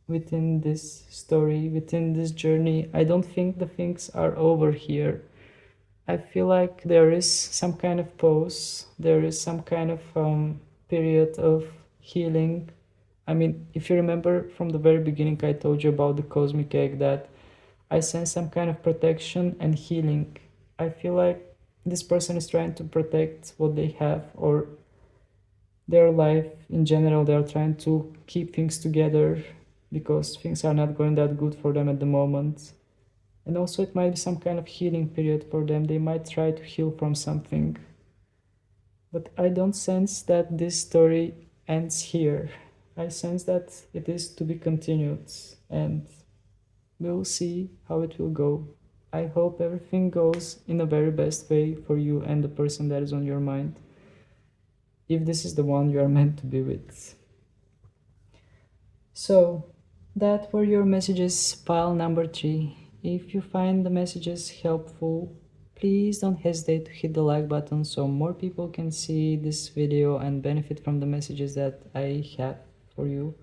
within this story, within this journey. I don't think the things are over here. I feel like there is some kind of pause, there is some kind of period of healing. I mean, if you remember from the very beginning, I told you about the cosmic egg, that I sense some kind of protection and healing. I feel like this person is trying to protect what they have, or their life in general. They are trying to keep things together because things are not going that good for them at the moment. And also it might be some kind of healing period for them. They might try to heal from something. But I don't sense that this story ends here. I sense that it is to be continued, and we'll see how it will go. I hope everything goes in the very best way for you and the person that is on your mind, if this is the one you are meant to be with. So that were your messages, pile number 3. If you find the messages helpful, please don't hesitate to hit the like button so more people can see this video and benefit from the messages that I have for you.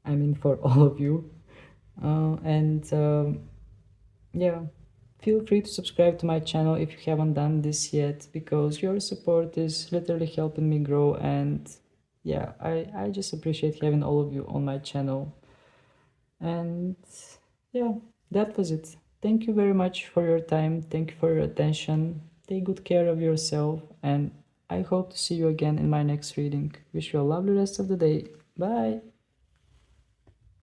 I mean, for all of you. Yeah, feel free to subscribe to my channel if you haven't done this yet, because your support is literally helping me grow, and yeah, I just appreciate having all of you on my channel. And yeah, that was it. Thank you very much for your time. Thank you for your attention. Take good care of yourself, and I hope to see you again in my next reading. Wish you a lovely rest of the day. Bye.